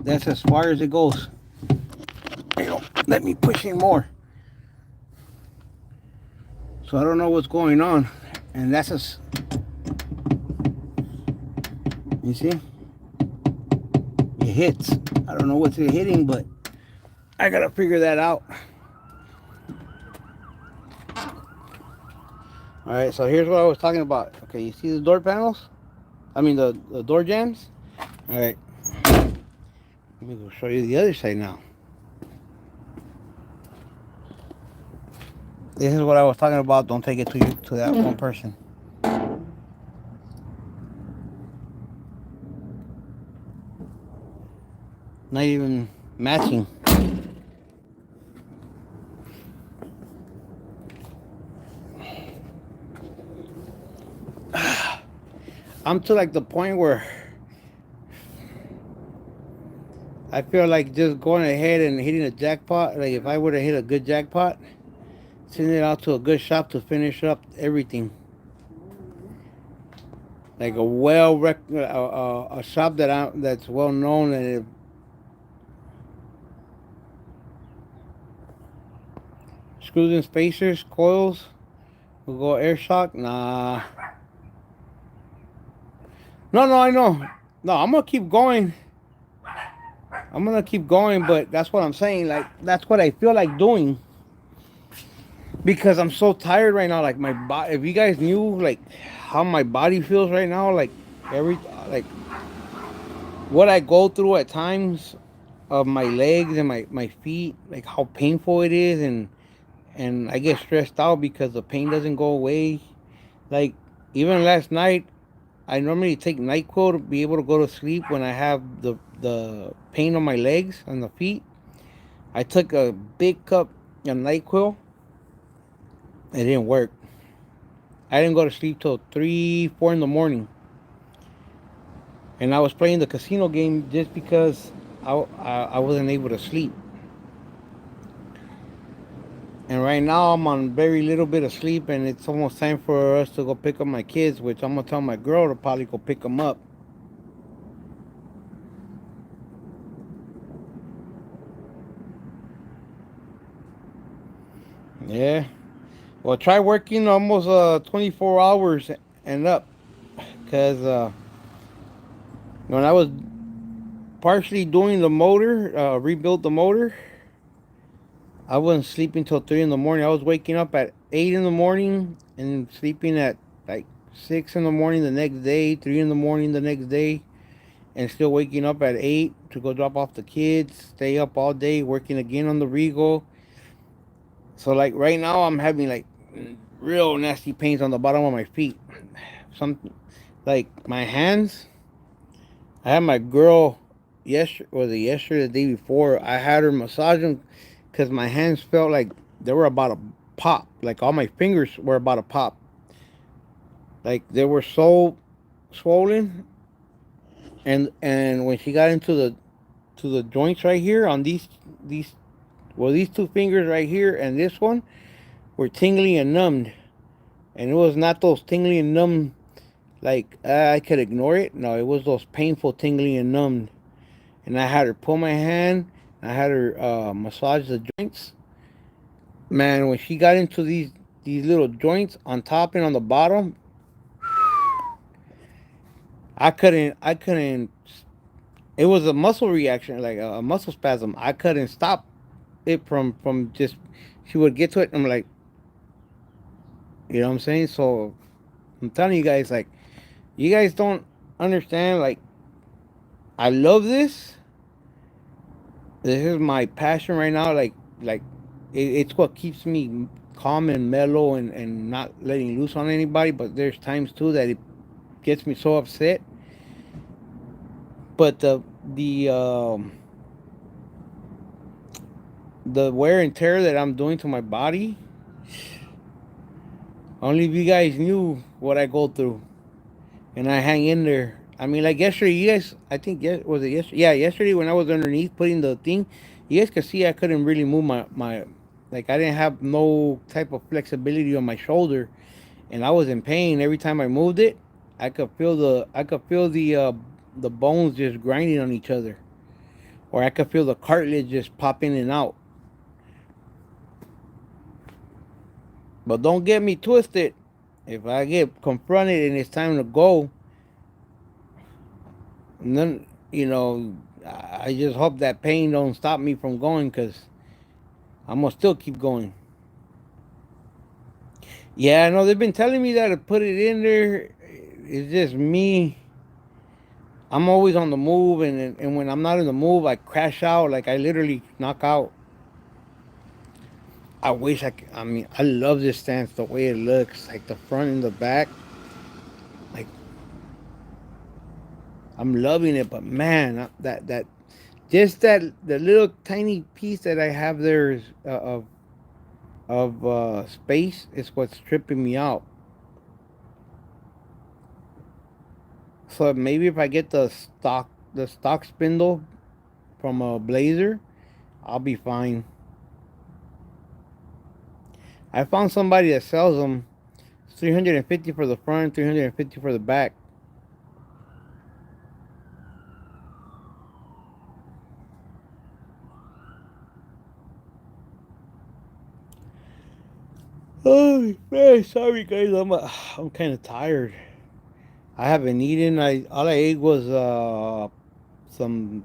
That's as far as it goes. You know, let me push in more. So I don't know what's going on, and that's a. You see, it hits. I don't know what's it hitting, but I gotta figure that out. All right, so here's what I was talking about. Okay, you see the door panels? I mean the door jams. All right, let me go show you the other side now. This is what I was talking about. Don't take it to you to that one person. Not even matching. I'm to like the point where I feel like just going ahead and hitting a jackpot. Like if I were to hit a good jackpot, sending it out to a good shop to finish up everything. Like a a shop that's well known and screws and spacers, coils. We'll go air shock. Nah. No, no, I know. No, I'm gonna keep going. I'm gonna keep going, but that's what I'm saying. Like that's what I feel like doing because I'm so tired right now. Like my body. If you guys knew like how my body feels right now, like every like what I go through at times of my legs and my feet, like how painful it is, and I get stressed out because the pain doesn't go away. Like even last night, I normally take NyQuil to be able to go to sleep when I have the pain on my legs and the feet. I took a big cup of NyQuil. It didn't work. I didn't go to sleep till 3, 4 in the morning, and I was playing the casino game just because I wasn't able to sleep. And right now I'm on very little bit of sleep, and it's almost time for us to go pick up my kids, which I'm gonna tell my girl to probably go pick them up. Yeah. Well, try working almost 24 hours and up, cause when I was partially doing the motor, rebuilt the motor, I wasn't sleeping till 3 in the morning. I was waking up at 8 in the morning and sleeping at like 6 in the morning the next day, 3 in the morning the next day, and still waking up at 8 to go drop off the kids, stay up all day working again on the Regal. So like right now I'm having like real nasty pains on the bottom of my feet. Some like my hands. I had my girl yesterday, was it yesterday, the day before? I had her massage them because my hands felt like they were about to pop. Like all my fingers were about to pop. Like they were so swollen. And when she got into the joints right here on these well these two fingers right here and this one were tingly and numbed. And it was not those tingly and numb like I could ignore it. No, it was those painful tingly and numbed. And I had her pull my hand. I had her massage the joints. Man, when she got into these little joints on top and on the bottom, I couldn't. It was a muscle reaction, like a muscle spasm. I couldn't stop it from just. She would get to it. And I'm like, you know what I'm saying? So I'm telling you guys, like, you guys don't understand. Like, I love this. This is my passion right now. Like it's what keeps me calm and mellow and not letting loose on anybody. But there's times too that it gets me so upset. But the wear and tear that I'm doing to my body, only if you guys knew what I go through. and I hang in there. I mean, like yesterday, you guys, I think, was it yesterday? Yeah, yesterday when I was underneath putting the thing, you guys could see I couldn't really move my like I didn't have no type of flexibility on my shoulder, and I was in pain every time I moved it. I could feel the bones just grinding on each other, or I could feel the cartilage just pop in and out. But don't get me twisted. If I get confronted and it's time to go, then I just hope that pain don't stop me from going, because I'm gonna still keep going. Yeah, I know they've been telling me that to put it in there. It's just me. I'm always on the move, and when I'm not in the move, I crash out. Like I literally knock out. I wish I mean, I love this stance the way it looks, like the front and the back. Like I'm loving it, but man, that just that the little tiny piece that I have there is of space is what's tripping me out. So maybe if I get the stock spindle from a Blazer, I'll be fine. I found somebody that sells them. It's 350 for the front, 350 for the back. Oh man, sorry guys, I'm kind of tired. I haven't eaten. I all I ate was some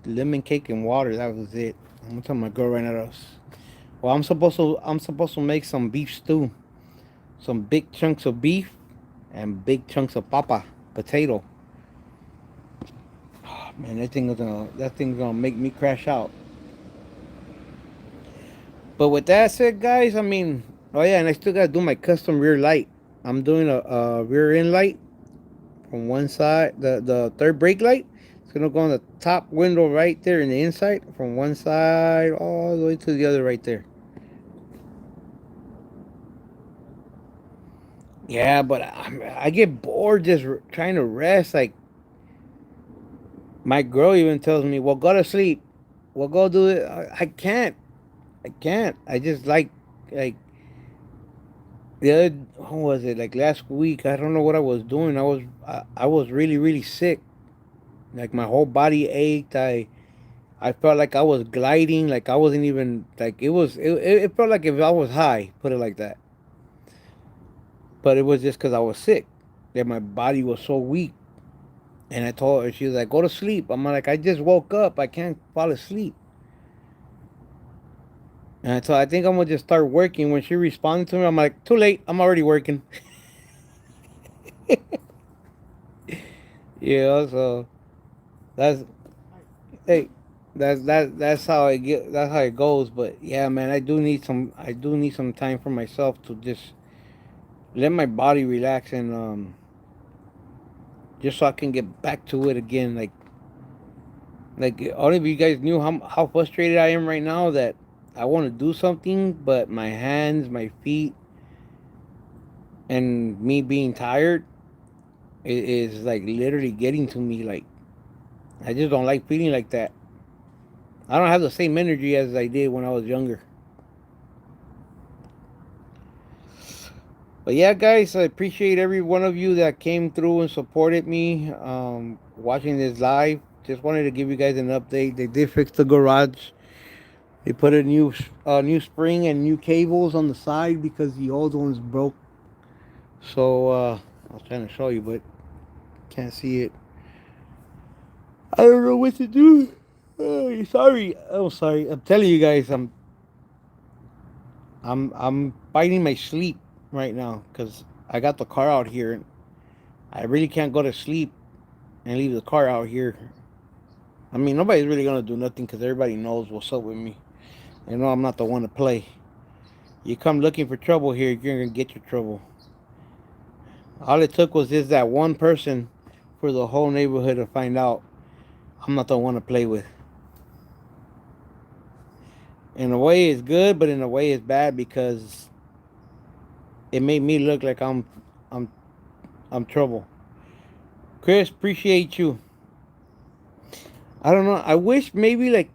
lemon cake and water. That was it. I'm gonna tell my girl right now. Well, I'm supposed to make some beef stew, some big chunks of beef, and big chunks of potato. Oh, man, that thing's gonna make me crash out. But with that said, guys, I mean, oh yeah, and I still gotta do my custom rear light. I'm doing a rear end light from one side, the third brake light. It's gonna go on the top window right there in the inside, from one side all the way to the other right there. Yeah, but I get bored just trying to rest. Like my girl even tells me, "Well, go to sleep. Well, go do it." I can't. I can't. I just like the other. How was it? Like last week, I don't know what I was doing. I was really really sick. Like my whole body ached. I felt like I was gliding. Like I wasn't even like it felt like if I was high. Put it like that. But it was just because I was sick. That my body was so weak. And I told her, she was like, "Go to sleep." I'm like, "I just woke up. I can't fall asleep." And so I think I'm gonna just start working. When she responded to me, I'm like, "Too late. I'm already working." Yeah. So that's hey, that's how I get. That's how it goes. But yeah, man, I do need some time for myself to just let my body relax, and just so I can get back to it again. Like all of you guys knew how frustrated I am right now, that I want to do something, but my hands, my feet, and me being tired is like literally getting to me. Like I just don't like feeling like that. I don't have the same energy as I did when I was younger. But yeah, guys, I appreciate every one of you that came through and supported me watching this live. Just wanted to give you guys an update. They did fix the garage. They put a new spring and new cables on the side because the old ones broke. So I was trying to show you, but can't see it. I don't know what to do. Oh, sorry. Oh, sorry. I'm telling you guys, I'm fighting my sleep right now because I got the car out here, and I really can't go to sleep and leave the car out here. I mean, nobody's really gonna do nothing because everybody knows what's up with me. They know I'm not the one to play. You come looking for trouble here, you're gonna get your trouble. All it took was just that one person for the whole neighborhood to find out I'm not the one to play with. In a way, it's good, but in a way, it's bad because it made me look like I'm I'm trouble. Chris, appreciate you. I don't know. I wish maybe like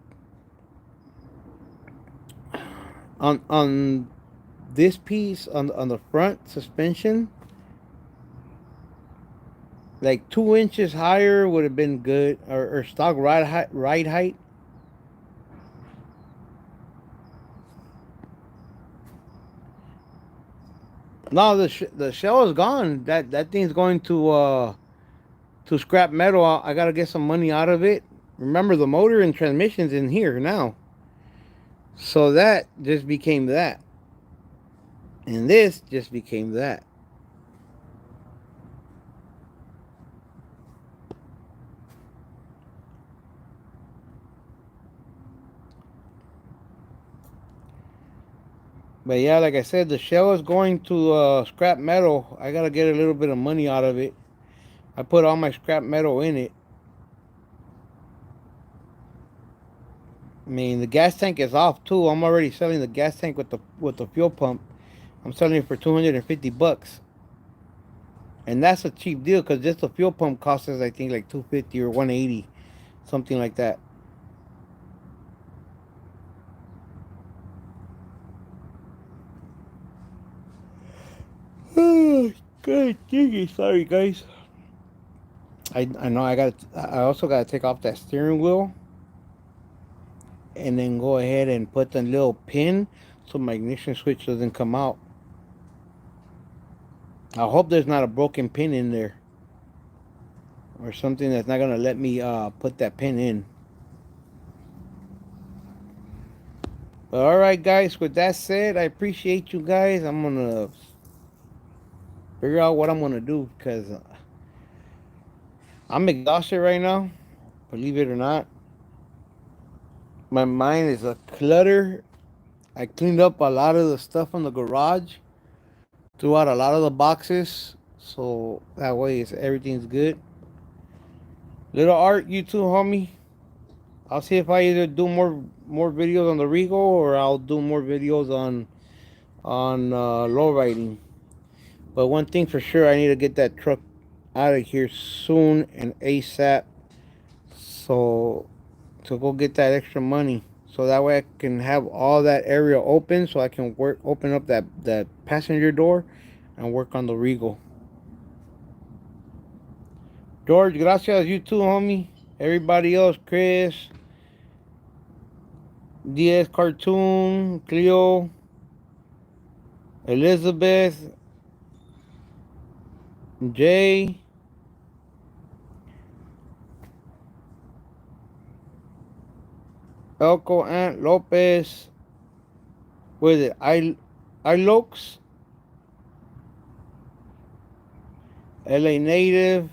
on this piece on the front suspension, like 2 inches higher would have been good, or stock ride height. No, the shell is gone. That thing's going to scrap metal. I gotta get some money out of it. Remember, the motor and transmission's in here now, so that just became that, and this just became that. But yeah, like I said, the shell is going to scrap metal. I gotta get a little bit of money out of it. I put all my scrap metal in it. I mean, the gas tank is off too. I'm already selling the gas tank with the fuel pump. I'm selling it for $250, and that's a cheap deal because just the fuel pump costs us, I think, like 250 or 180, something like that. Good, sorry guys. I know I also gotta take off that steering wheel and then go ahead and put the little pin so my ignition switch doesn't come out. I hope there's not a broken pin in there or something that's not gonna let me put that pin in. But all right, guys. With that said, I appreciate you guys. I'm gonna figure out what I'm gonna do because I'm exhausted right now. Believe it or not, my mind is a clutter. I cleaned up a lot of the stuff in the garage, threw out a lot of the boxes, so that way everything's good. Little art, you too, homie. I'll see if I either do more videos on the Regal or I'll do more videos on low riding. But one thing for sure, I need to get that truck out of here soon and ASAP. So to go get that extra money, so that way I can have all that area open, so I can open up that passenger door, and work on the Regal. George, gracias. You too, homie. Everybody else, Chris, DS Cartoon, Cleo, Elizabeth, Jay, Elko, Aunt Lopez. What is it? Ilox, LA Native,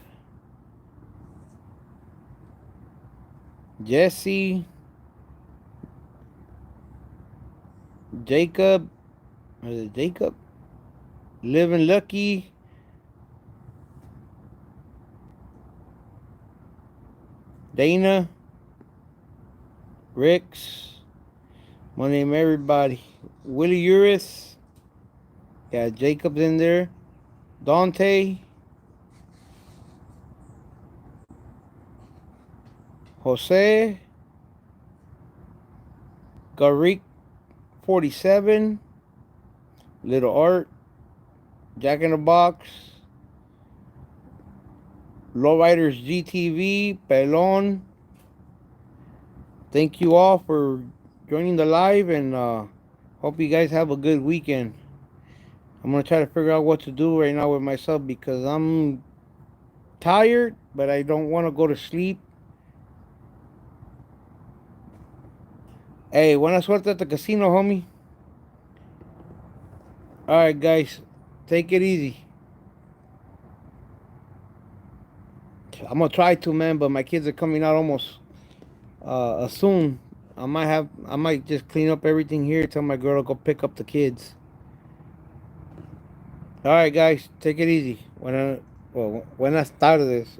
Jesse, Jacob. What is it, Jacob? Living Lucky, Dana, Ricks. My name everybody. Willie Uris. Yeah, Jacob's in there. Dante. Jose. Garik 47. Little Art. Jack in the Box. Lowriders GTV. Pelon. Thank you all for joining the live, and hope you guys have a good weekend. I'm gonna try to figure out what to do right now with myself because I'm tired, but I don't want to go to sleep. Hey, buena suerte at the casino, homie. All right, guys, take it easy. I'm gonna try to, man, but my kids are coming out almost soon. I might just clean up everything here. Tell my girl to go pick up the kids. All right, guys, take it easy. Buenas tardes.